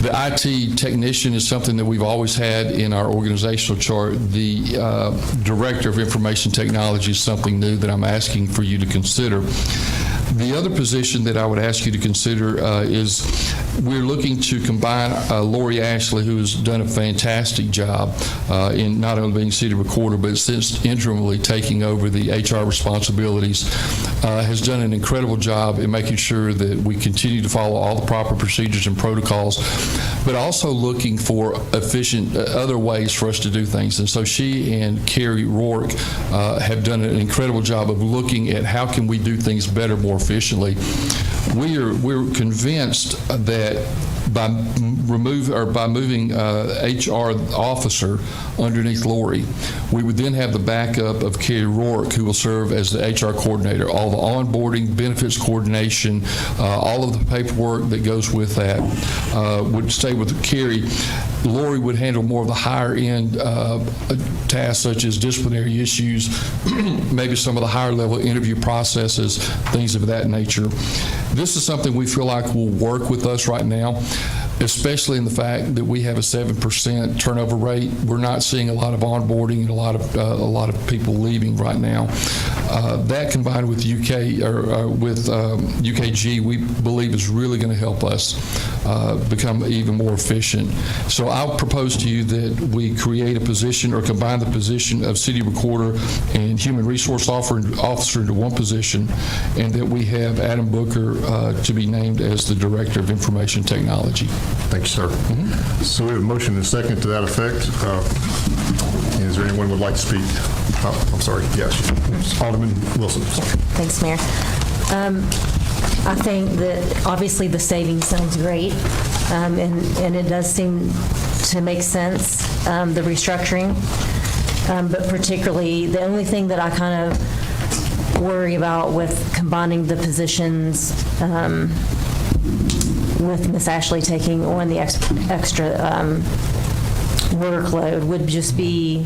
The IT technician is something that we've always had in our organizational chart. The Director of Information Technology is something new that I'm asking for you to consider. The other position that I would ask you to consider is we're looking to combine Lori Ashley, who has done a fantastic job in not only being city recorder, but since interimly taking over the HR responsibilities, has done an incredible job in making sure that we continue to follow all the proper procedures and protocols, but also looking for efficient other ways for us to do things. And so she and Carrie Rourke have done an incredible job of looking at how can we do things better, more efficiently. We're convinced that by moving HR officer underneath Lori, we would then have the backup of Carrie Rourke, who will serve as the HR coordinator. All the onboarding, benefits coordination, all of the paperwork that goes with that would stay with Carrie. Lori would handle more of the higher end tasks, such as disciplinary issues, maybe some of the higher level interview processes, things of that nature. This is something we feel like will work with us right now, especially in the fact that we have a 7% turnover rate. We're not seeing a lot of onboarding and a lot of people leaving right now. That combined with UKG, we believe is really going to help us become even more efficient. So I'll propose to you that we create a position or combine the position of city recorder and human resource officer into one position, and that we have Adam Booker to be named as the Director of Information Technology. Thank you, sir. So we have a motion and a second to that effect. Is there anyone who would like to speak? Oh, I'm sorry. Yes. Alderman Wilson. Thanks, Mayor. I think that obviously the savings sounds great, and it does seem to make sense, the restructuring. But particularly, the only thing that I kind of worry about with combining the positions with Miss Ashley taking on the extra workload would just be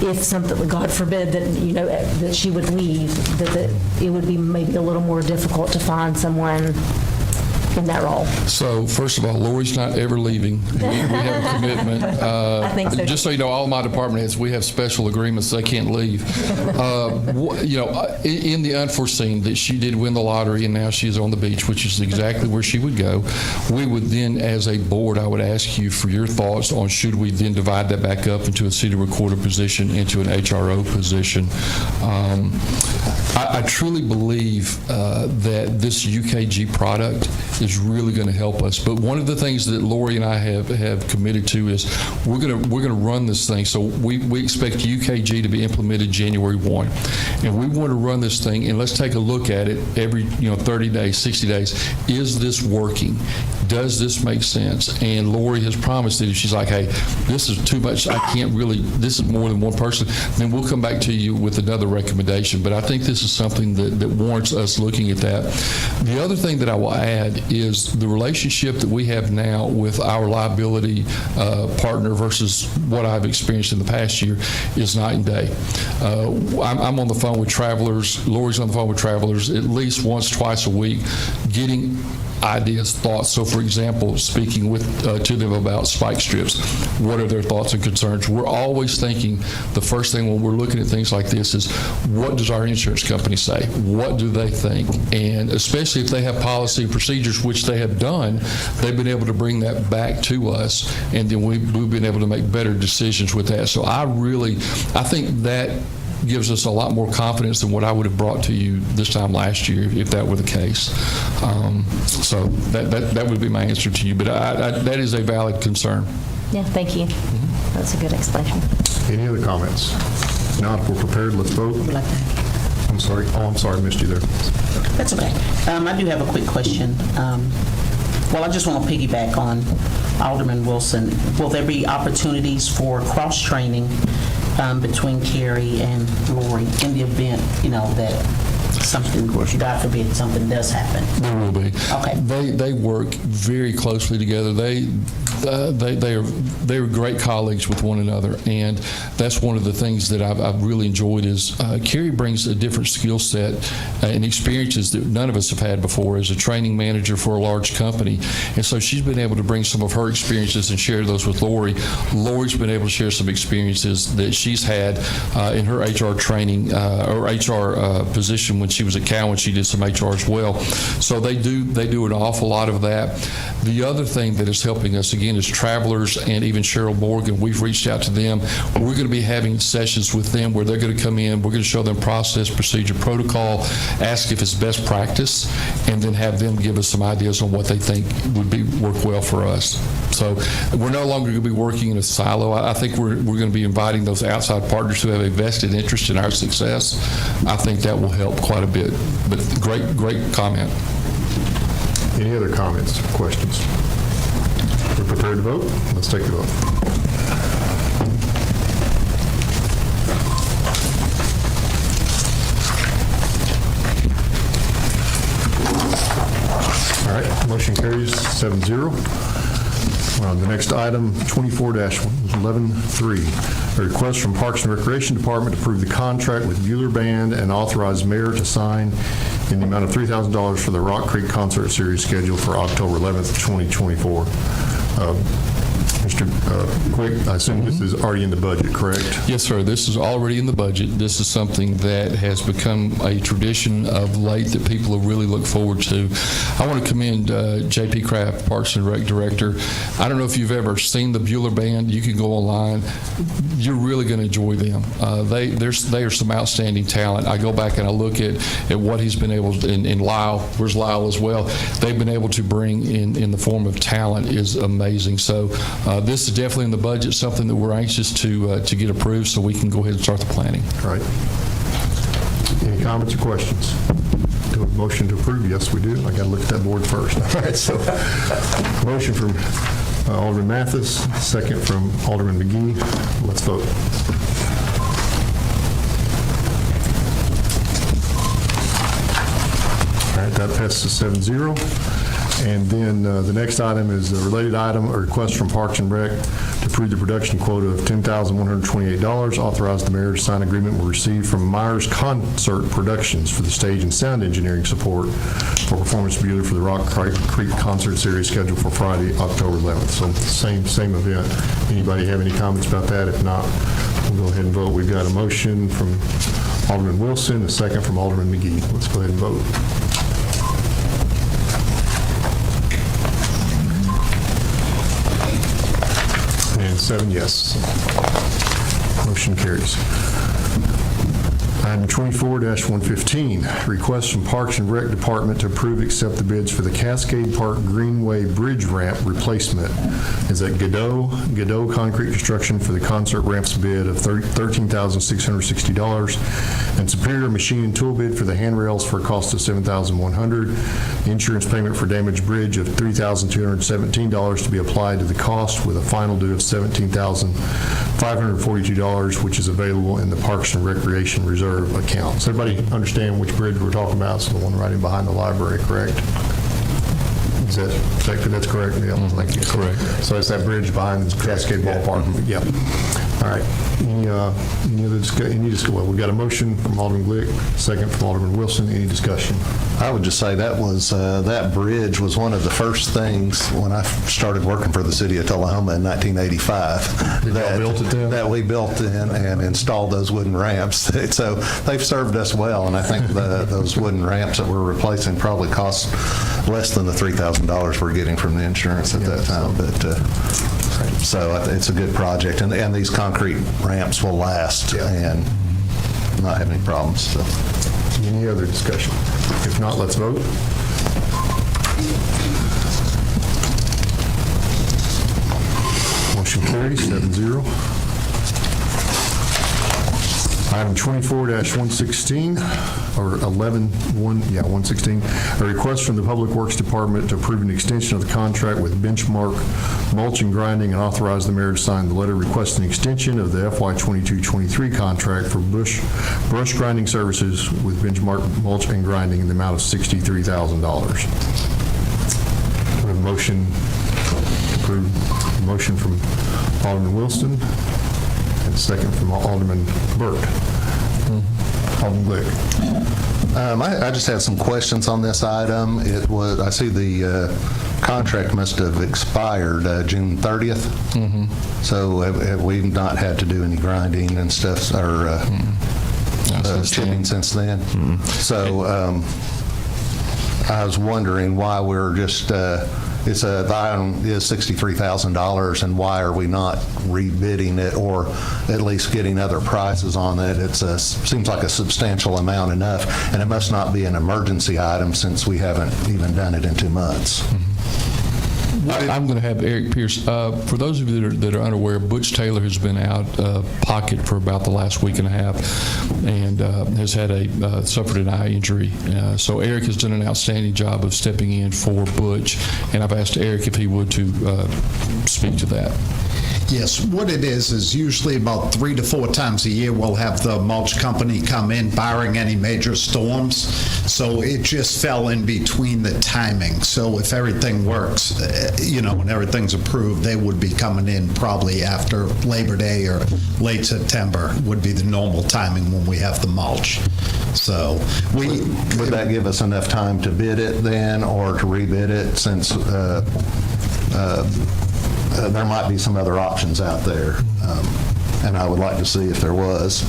if something, God forbid, that she would leave, that it would be maybe a little more difficult to find someone in that role. So, first of all, Lori's not ever leaving. We have a commitment. I think so. Just so you know, all my department heads, we have special agreements. They can't leave. In the unforeseen that she did win the lottery and now she's on the beach, which is exactly where she would go, we would then, as a board, I would ask you for your thoughts on should we then divide that back up into a city recorder position, into an HRO position. I truly believe that this UKG product is really going to help us. But one of the things that Lori and I have committed to is we're going to run this thing. So we expect UKG to be implemented January 1. And we want to run this thing, and let's take a look at it every 30 days, 60 days. Is this working? Does this make sense? And Lori has promised that if she's like, hey, this is too much, I can't really, this is more than one person, then we'll come back to you with another recommendation. But I think this is something that warrants us looking at that. The other thing that I will add is the relationship that we have now with our liability partner versus what I've experienced in the past year is night and day. I'm on the phone with travelers, Lori's on the phone with travelers at least once, twice a week, getting ideas, thoughts. So, for example, speaking to them about spike strips, what are their thoughts and concerns? We're always thinking the first thing when we're looking at things like this is what does our insurance company say? What do they think? And especially if they have policy and procedures, which they have done, they've been able to bring that back to us, and then we've been able to make better decisions with that. So I think that gives us a lot more confidence than what I would have brought to you this time last year if that were the case. So that would be my answer to you, but that is a valid concern. Yeah, thank you. That's a good explanation. Any other comments? Now, if we're prepared, let's vote. I'm sorry. Oh, I'm sorry, I missed you there. That's okay. I do have a quick question. Well, I just want to piggyback on Alderman Wilson. Will there be opportunities for cross-training between Carrie and Lori in the event, that something, God forbid, something does happen? There will be. Okay. They work very closely together. They're great colleagues with one another, and that's one of the things that I've really enjoyed is Carrie brings a different skill set and experiences that none of us have had before as a training manager for a large company, and so she's been able to bring some of her experiences and share those with Lori. Lori's been able to share some experiences that she's had in her HR training or HR position when she was at Cowan. She did some HR as well, so they do an awful lot of that. The other thing that is helping us again is travelers and even Cheryl Morgan. We've reached out to them. We're going to be having sessions with them where they're going to come in. We're going to show them process, procedure, protocol, ask if it's best practice, and then have them give us some ideas on what they think would work well for us. So we're no longer going to be working in a silo. I think we're going to be inviting those outside partners who have a vested interest in our success. I think that will help quite a bit. But great comment. Any other comments, questions? We're prepared to vote? Let's take the vote. All right, motion carries 7-0. The next item, 24-11-3, a request from Parks and Recreation Department to approve the contract with Bueller Band and authorize mayor to sign in the amount of $3,000 for the Rock Creek Concert Series scheduled for October 11th, 2024. Mr. Quick, I assume this is already in the budget, correct? Yes, sir. This is already in the budget. This is something that has become a tradition of late that people really look forward to. I want to commend J.P. Kraft, Parks and Rec Director. I don't know if you've ever seen the Bueller Band. You can go online. You're really going to enjoy them. They are some outstanding talent. I go back and I look at what he's been able to, and Lyle, where's Lyle as well? They've been able to bring in the form of talent is amazing. So this is definitely in the budget, something that we're anxious to get approved so we can go ahead and start the planning. All right. Any comments or questions? Do a motion to approve? Yes, we do. I got to look at that board first. All right, so motion from Alderman Mathis, second from Alderman McGee. Let's vote. All right, that passes 7-0. And then the next item is a related item, a request from Parks and Rec to approve the production quota of $10,128. Authorize the mayor to sign agreement we received from Myers Concert Productions for the stage and sound engineering support for performance beauty for the Rock Creek Concert Series scheduled for Friday, October 11th. So same event. Anybody have any comments about that? If not, we'll go ahead and vote. We've got a motion from Alderman Wilson, a second from Alderman McGee. Let's go ahead and vote. And 7 yes. Motion carries. Item 24-115, request from Parks and Rec Department to approve accept the bids for the Cascade Park Greenway Bridge Ramp replacement. Is that Godot Concrete Construction for the concert ramps bid of $13,660 and Superior Machine and Tool bid for the handrails for a cost of $7,100. Insurance payment for damaged bridge of $3,217 to be applied to the cost with a final due of $17,542, which is available in the Parks and Recreation Reserve account. Does everybody understand which bridge we're talking about? It's the one right in behind the library, correct? Is that that's correct? Yeah, thank you. Correct. So it's that bridge behind Cascade Ballpark. Yep. All right. Any other discussion? Well, we've got a motion from Alderman Glick, second from Alderman Wilson. Any discussion? I would just say that was that bridge was one of the first things when I started working for the city of Tullahoma in 1985 that we built in and installed those wooden ramps. So they've served us well, and I think those wooden ramps that we're replacing probably cost less than the $3,000 we're getting from the insurance at that time. But so it's a good project, and these concrete ramps will last and not have any problems. So. Any other discussion? If not, let's vote. Motion carries 7-0. Item 24-116, or 116, a request from the Public Works Department to approve an extension of the contract with Benchmark Mulch and Grinding and authorize the mayor to sign the letter requesting extension of the FY 22-23 contract for brush grinding services with Benchmark Mulch and Grinding in the amount of $63,000. A motion to approve. A motion from Alderman Wilson. And a second from Alderman Burt. Alderman Glick. I just had some questions on this item. I see the contract must have expired June 30th. So have we not had to do any grinding and stuff or chipping since then? So I was wondering why we're just the item is $63,000, and why are we not rebidding it or at least getting other prices on it? It seems like a substantial amount enough, and it must not be an emergency item since we haven't even done it in 2 months. I'm going to have Eric Pierce. For those of you that are unaware, Butch Taylor has been out pocket for about the last week and a half, and has had suffered an eye injury. So Eric has done an outstanding job of stepping in for Butch, and I've asked Eric if he would to speak to that. Yes, what it is usually about 3 to 4 times a year we'll have the mulch company come in, barring any major storms. So it just fell in between the timing. So if everything works, and everything's approved, they would be coming in probably after Labor Day or late September would be the normal timing when we have the mulch. So would that give us enough time to bid it then, or to rebid it, since there might be some other options out there, and I would like to see if there was.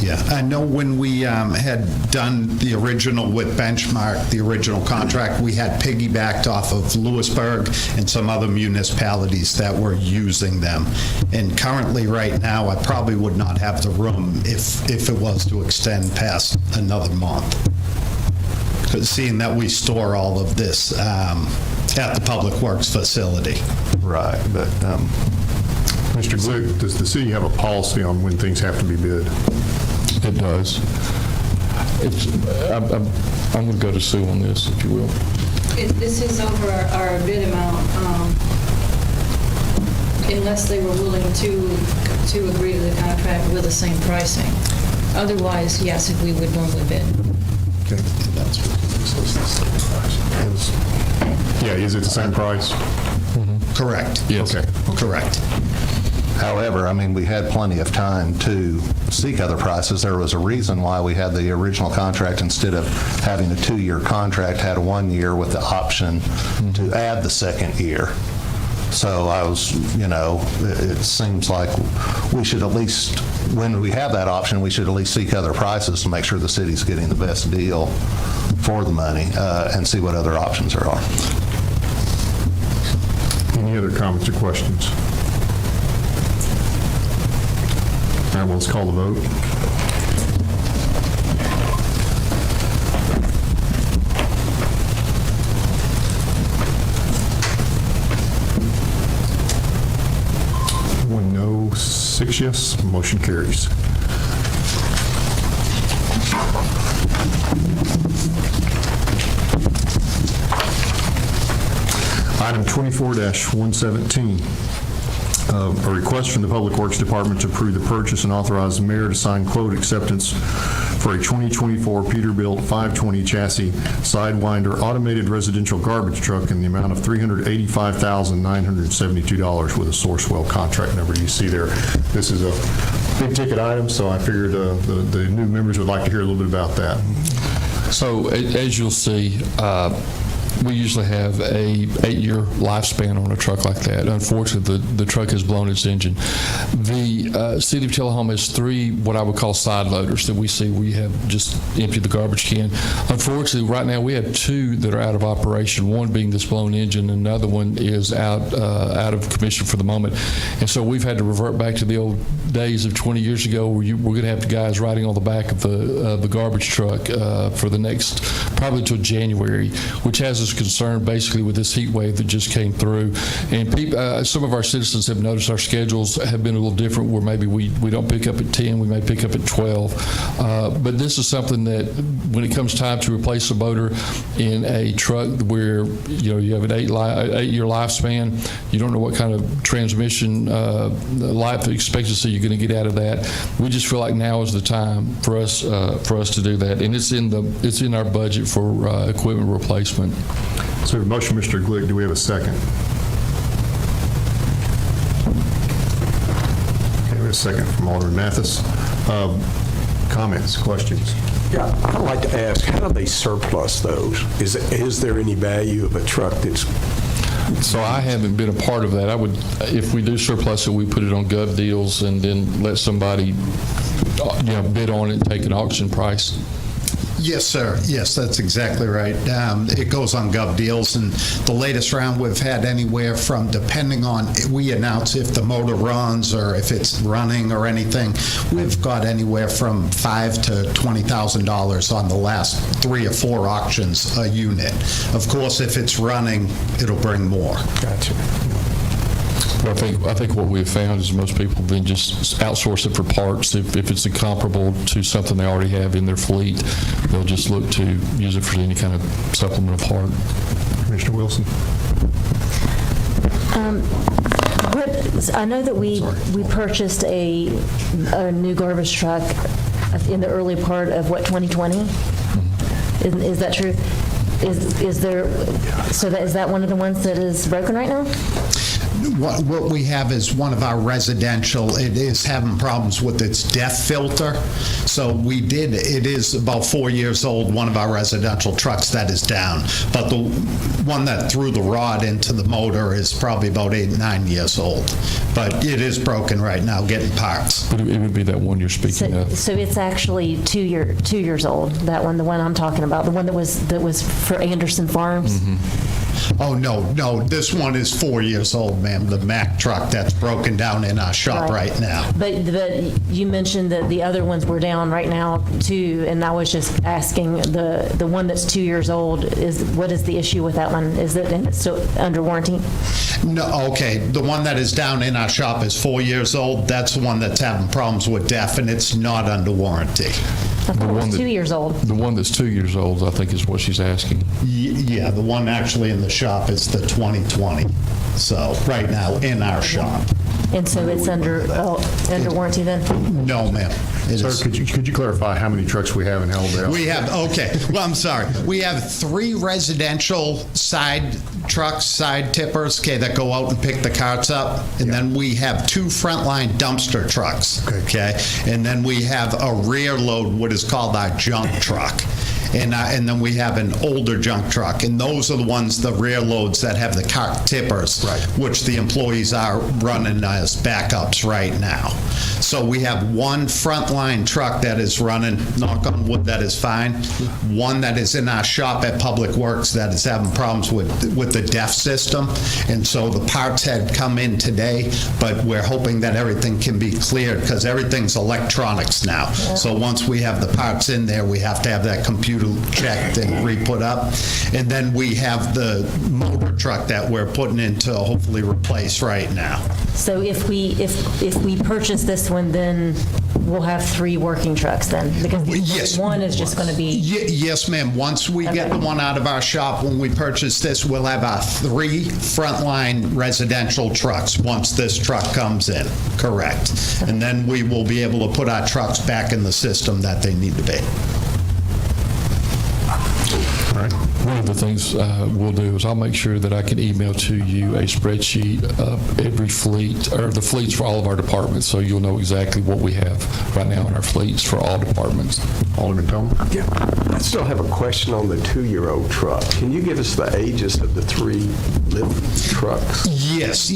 Yeah, I know when we had done the original with Benchmark, the original contract, we had piggybacked off of Lewisburg and some other municipalities that were using them. And currently, right now, I probably would not have the room if it was to extend past another month. Because seeing that we store all of this at the Public Works facility. Right, but Mr. Glick, does the city have a policy on when things have to be bid? It does. I'm going to go to Sue on this, if you will. This is over our bid amount, unless they were willing to agree to the contract with the same pricing. Otherwise, yes, we would normally bid. Okay. Yeah, is it the same price? Correct. Yes. Okay. Correct. however, I mean, we had plenty of time to seek other prices. There was a reason why we had the original contract, instead of having a 2-year contract, had a 1 year with the option to add the second year. So I was, it seems like we should at least, when we have that option, we should at least seek other prices to make sure the city's getting the best deal for the money, and see what other options there are. Any other comments or questions? All right, well, let's call the vote. One no, 6 yes, motion carries. Item 24-117, a request from the Public Works Department to approve the purchase and authorize the mayor to sign quote acceptance for a 2024 Peterbilt 520 chassis Sidewinder automated residential garbage truck in the amount of $385,972 with a Sourcewell contract number you see there. This is a big ticket item, so I figured the new members would like to hear a little bit about that. So as you'll see, we usually have a 8-year lifespan on a truck like that. Unfortunately, the truck has blown its engine. The city of Tullahoma has 3 what I would call side loaders that we see. We have just emptied the garbage can. Unfortunately, right now we have 2 that are out of operation, one being this blown engine, and another one is out of commission for the moment. And so we've had to revert back to the old days of 20 years ago where we're going to have the guys riding on the back of the garbage truck for the next, probably until January, which has us concerned basically with this heat wave that just came through. And some of our citizens have noticed our schedules have been a little different, where maybe we don't pick up at 10, we may pick up at 12. But this is something that when it comes time to replace a motor in a truck where you have an 8-year lifespan, you don't know what kind of transmission life expectancy you're going to get out of that. We just feel like now is the time for us to do that, and it's in our budget for equipment replacement. So we have a motion, Mr. Glick. Do we have a second? Okay, we have a second from Alderman Mathis. Comments, questions? Yeah, I'd like to ask, how do they surplus those? Is there any value of a truck that's... So I haven't been a part of that. If we do surplus it, we put it on Gov Deals and then let somebody bid on it and take an auction price. Yes, sir. Yes, that's exactly right. It goes on Gov Deals, and the latest round we've had anywhere from, depending on, we announce if the motor runs or if it's running or anything, we've got anywhere from $5,000 to $20,000 on the last 3 or 4 auctions a unit. Of course, if it's running, it'll bring more. Gotcha. I think what we've found is most people then just outsource it for parts. If it's comparable to something they already have in their fleet, they'll just look to use it for any kind of supplemental part. Commissioner Wilson. I know that we purchased a new garbage truck in the early part of 2020. Is that true? Is that one of the ones that is broken right now? What we have is one of our residential, it is having problems with its DEF filter. So it is about 4 years old, one of our residential trucks that is down. But the one that threw the rod into the motor is probably about 8 or 9 years old. But it is broken right now, getting parts. But it would be that one you're speaking of. So it's actually 2 years old, that one, the one I'm talking about, the one that was for Anderson Farms? Mm-hmm. Oh, no, this one is 4 years old, ma'am, the Mack truck that's broken down in our shop right now. But you mentioned that the other ones were down right now too, and I was just asking, the one that's 2 years old, what is the issue with that one? Is it, and it's still under warranty? No, okay, the one that is down in our shop is 4 years old. That's the one that's having problems with DEF, and it's not under warranty. I thought it was 2 years old. The one that's 2 years old, I think, is what she's asking. Yeah, the one actually in the shop is the 2020. So, right now, in our shop. And so it's under warranty then? No, ma'am. Sir, could you clarify how many trucks we have and how old they are? We have, okay, well, I'm sorry. We have 3 residential side trucks, side tippers, okay, that go out and pick the carts up. And then we have 2 frontline dumpster trucks, okay? And then we have a rear load, what is called our junk truck. And then we have an older junk truck, and those are the ones, the rear loads that have the cart tippers, which the employees are running as backups right now. So we have 1 frontline truck that is running, knock on wood, that is fine. 1 that is in our shop at Public Works that is having problems with the DEF system, and so the parts had come in today, but we're hoping that everything can be cleared because everything's electronics now. So once we have the parts in there, we have to have that computer checked and re-put up. And then we have the motor truck that we're putting in to hopefully replace right now. So if we purchase this one, then we'll have 3 working trucks then? Because one is just going to be... Yes, ma'am. Once we get the one out of our shop, when we purchase this, we'll have our 3 frontline residential trucks once this truck comes in. Correct. And then we will be able to put our trucks back in the system that they need to be. One of the things we'll do is I'll make sure that I can email to you a spreadsheet of every fleet, or the fleets for all of our departments, so you'll know exactly what we have right now in our fleets for all departments. Alderman Tillman? Yeah, I still have a question on the 2-year-old truck. Can you give us the ages of the 3 living trucks? Yes.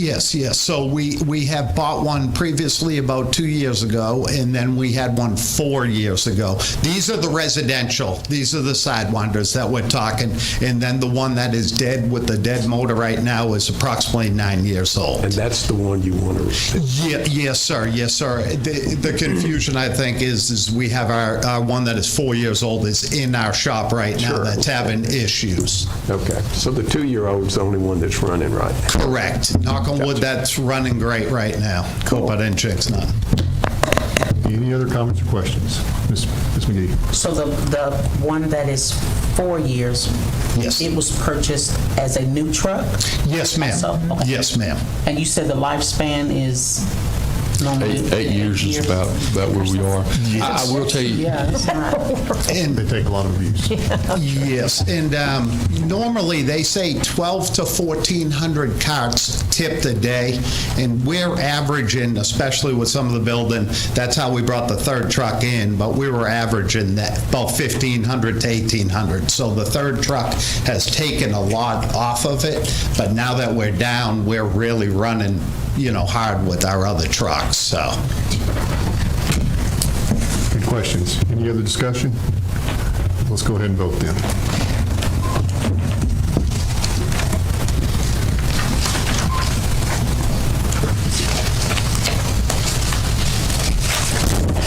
So we have bought one previously about 2 years ago, and then we had one 4 years ago. These are the residential. These are the Sidewinders that we're talking. And then the one that is dead with the dead motor right now is approximately 9 years old. And that's the one you want to Yes, sir. The confusion, I think, is we have our one that is 4 years old is in our shop right now that's having issues. Okay. So the 2-year-old's the only one that's running right now? Correct. Knock on wood, that's running great right now. Cool. Hope I didn't jinx nothing. Any other comments or questions? Ms. McGee? So the one that is 4 years, it was purchased as a new truck? Yes, ma'am. Okay. Yes, ma'am. And you said the lifespan is normally 8 years is about where we are. I will tell you. And they take a lot of abuse. Yes, and normally they say 12 to 1,400 carts tipped a day, and we're averaging, especially with some of the building, that's how we brought the 3rd truck in, but we were averaging that about 1,500 to 1,800. So the 3rd truck has taken a lot off of it, but now that we're down, we're really running hard with our other trucks, so. Good questions. Any other discussion? Let's go ahead and vote then.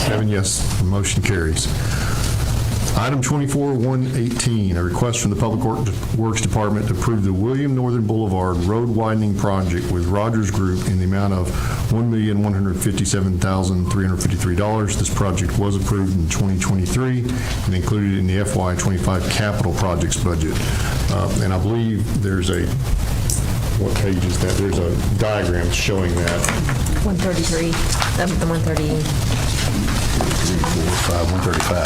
Seven yes, the motion carries. Item 24-118, a request from the Public Works Department to approve the William Northern Boulevard Road Widening Project with Rogers Group in the amount of $1,157,353. This project was approved in 2023 and included in the FY25 capital projects budget. And I believe there's what page is that? There's a diagram showing that. 133, the 130. 135.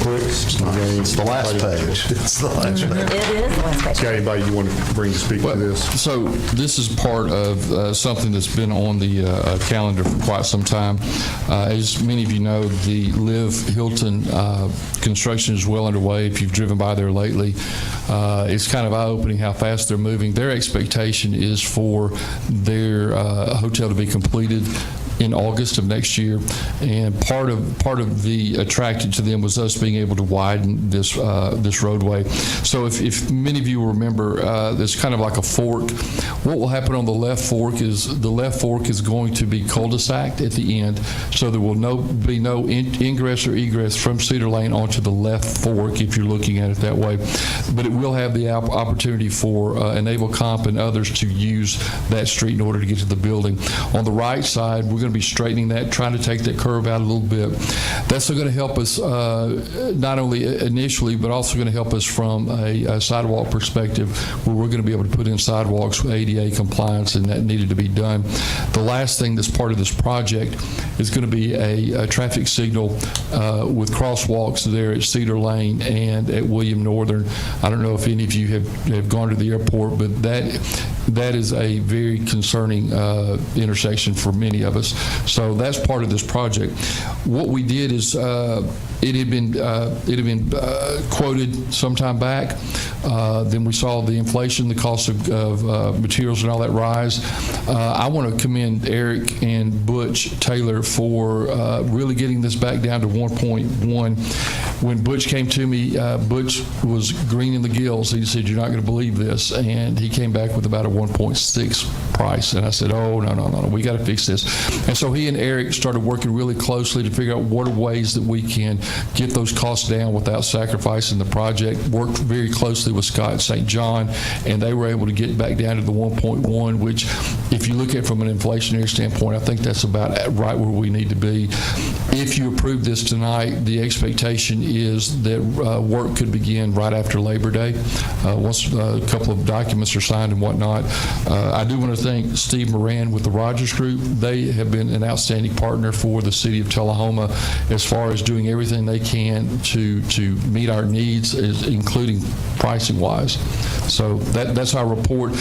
It's the last page. It's the last page. It is the last page. Got anybody you want to bring to speak to this? So this is part of something that's been on the calendar for quite some time. As many of you know, the Liv Hilton construction is well underway. If you've driven by there lately, it's kind of eye-opening how fast they're moving. Their expectation is for their hotel to be completed in August of next year. And part of the attraction to them was us being able to widen this roadway. So if many of you remember, there's kind of like a fork. What will happen on the left fork is going to be cul-de-sac at the end, so there will be no ingress or egress from Cedar Lane onto the left fork if you're looking at it that way. But it will have the opportunity for Enable Comp and others to use that street in order to get to the building. On the right side, we're going to be straightening that, trying to take that curve out a little bit. That's going to help us not only initially, but also going to help us from a sidewalk perspective, where we're going to be able to put in sidewalks with ADA compliance, and that needed to be done. The last thing that's part of this project is going to be a traffic signal with crosswalks there at Cedar Lane and at William Northern. I don't know if any of you have gone to the airport, but that is a very concerning intersection for many of us. So that's part of this project. What we did is it had been quoted some time back. Then we saw the inflation, the cost of materials and all that rise. I want to commend Eric and Butch Taylor for really getting this back down to 1.1. When Butch came to me, Butch was green in the gills. He said, "You're not going to believe this," and he came back with about a 1.6 price. And I said, "Oh, no, we got to fix this." And so he and Eric started working really closely to figure out what are ways that we can get those costs down without sacrificing the project. Worked very closely with Scott St. John, and they were able to get back down to the 1.1, which, if you look at it from an inflationary standpoint, I think that's about right where we need to be. If you approve this tonight, the expectation is that work could begin right after Labor Day, once a couple of documents are signed and whatnot. I do want to thank Steve Moran with the Rogers Group. They have been an outstanding partner for the city of Tullahoma as far as doing everything they can to meet our needs, including pricing wise. So that's our report.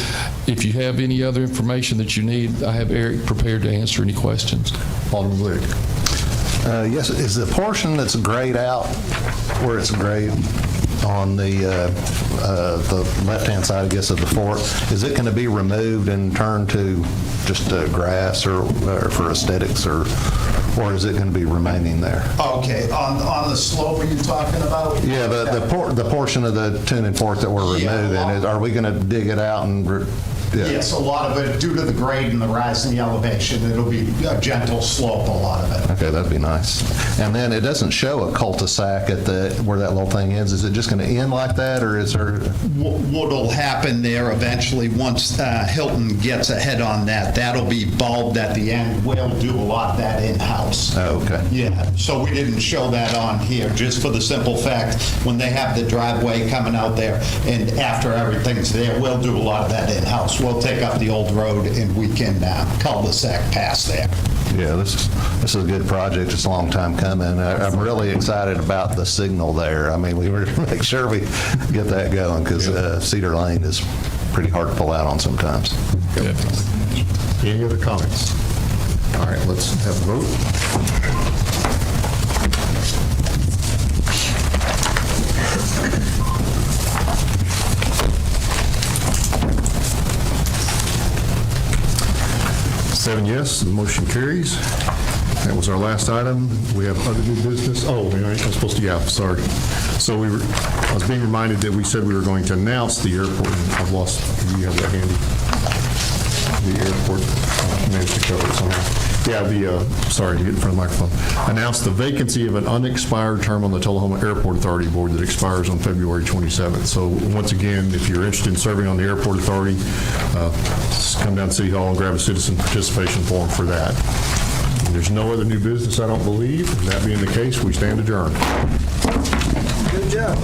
If you have any other information that you need, I have Eric prepared to answer any questions. Alderman Glick. Yes, is the portion that's grayed out, where it's grayed on the left-hand side, I guess, of the fork, is it going to be removed and turned to just grass or for aesthetics, or is it going to be remaining there? Okay, on the slope are you talking about? Yeah, the portion of the tuning fork that we're removing, are we going to dig it out and... Yes, a lot of it, due to the grade and the rise in the elevation, it'll be a gentle slope, a lot of it. Okay, that'd be nice. And then it doesn't show a cul-de-sac at where that little thing ends. Is it just going to end like that, or is there... What'll happen there eventually, once Hilton gets ahead on that, that'll be bulbed at the end. We'll do a lot of that in-house. Oh, okay. Yeah, so we didn't show that on here, just for the simple fact, when they have the driveway coming out there, and after everything's there, we'll do a lot of that in-house. We'll take up the old road, and we can cul-de-sac past there. Yeah, this is a good project. It's a long time coming. I'm really excited about the signal there. I mean, we were to make sure we get that going, because Cedar Lane is pretty hard to pull out on sometimes. Definitely. Any other comments? All right, let's have a vote. Seven yes, the motion carries. That was our last item. We have other new business. Oh, we aren't supposed to, yeah, sorry. So I was being reminded that we said we were going to announce the airport. I've lost, do you have that handy? The airport, managed to cover it somehow. Yeah, sorry to get in front of the microphone. Announce the vacancy of an unexpired term on the Tullahoma Airport Authority Board that expires on February 27th. So once again, if you're interested in serving on the Airport Authority, just come down to City Hall and grab a citizen participation form for that. There's no other new business, I don't believe. That being the case, we stand adjourned. Good job.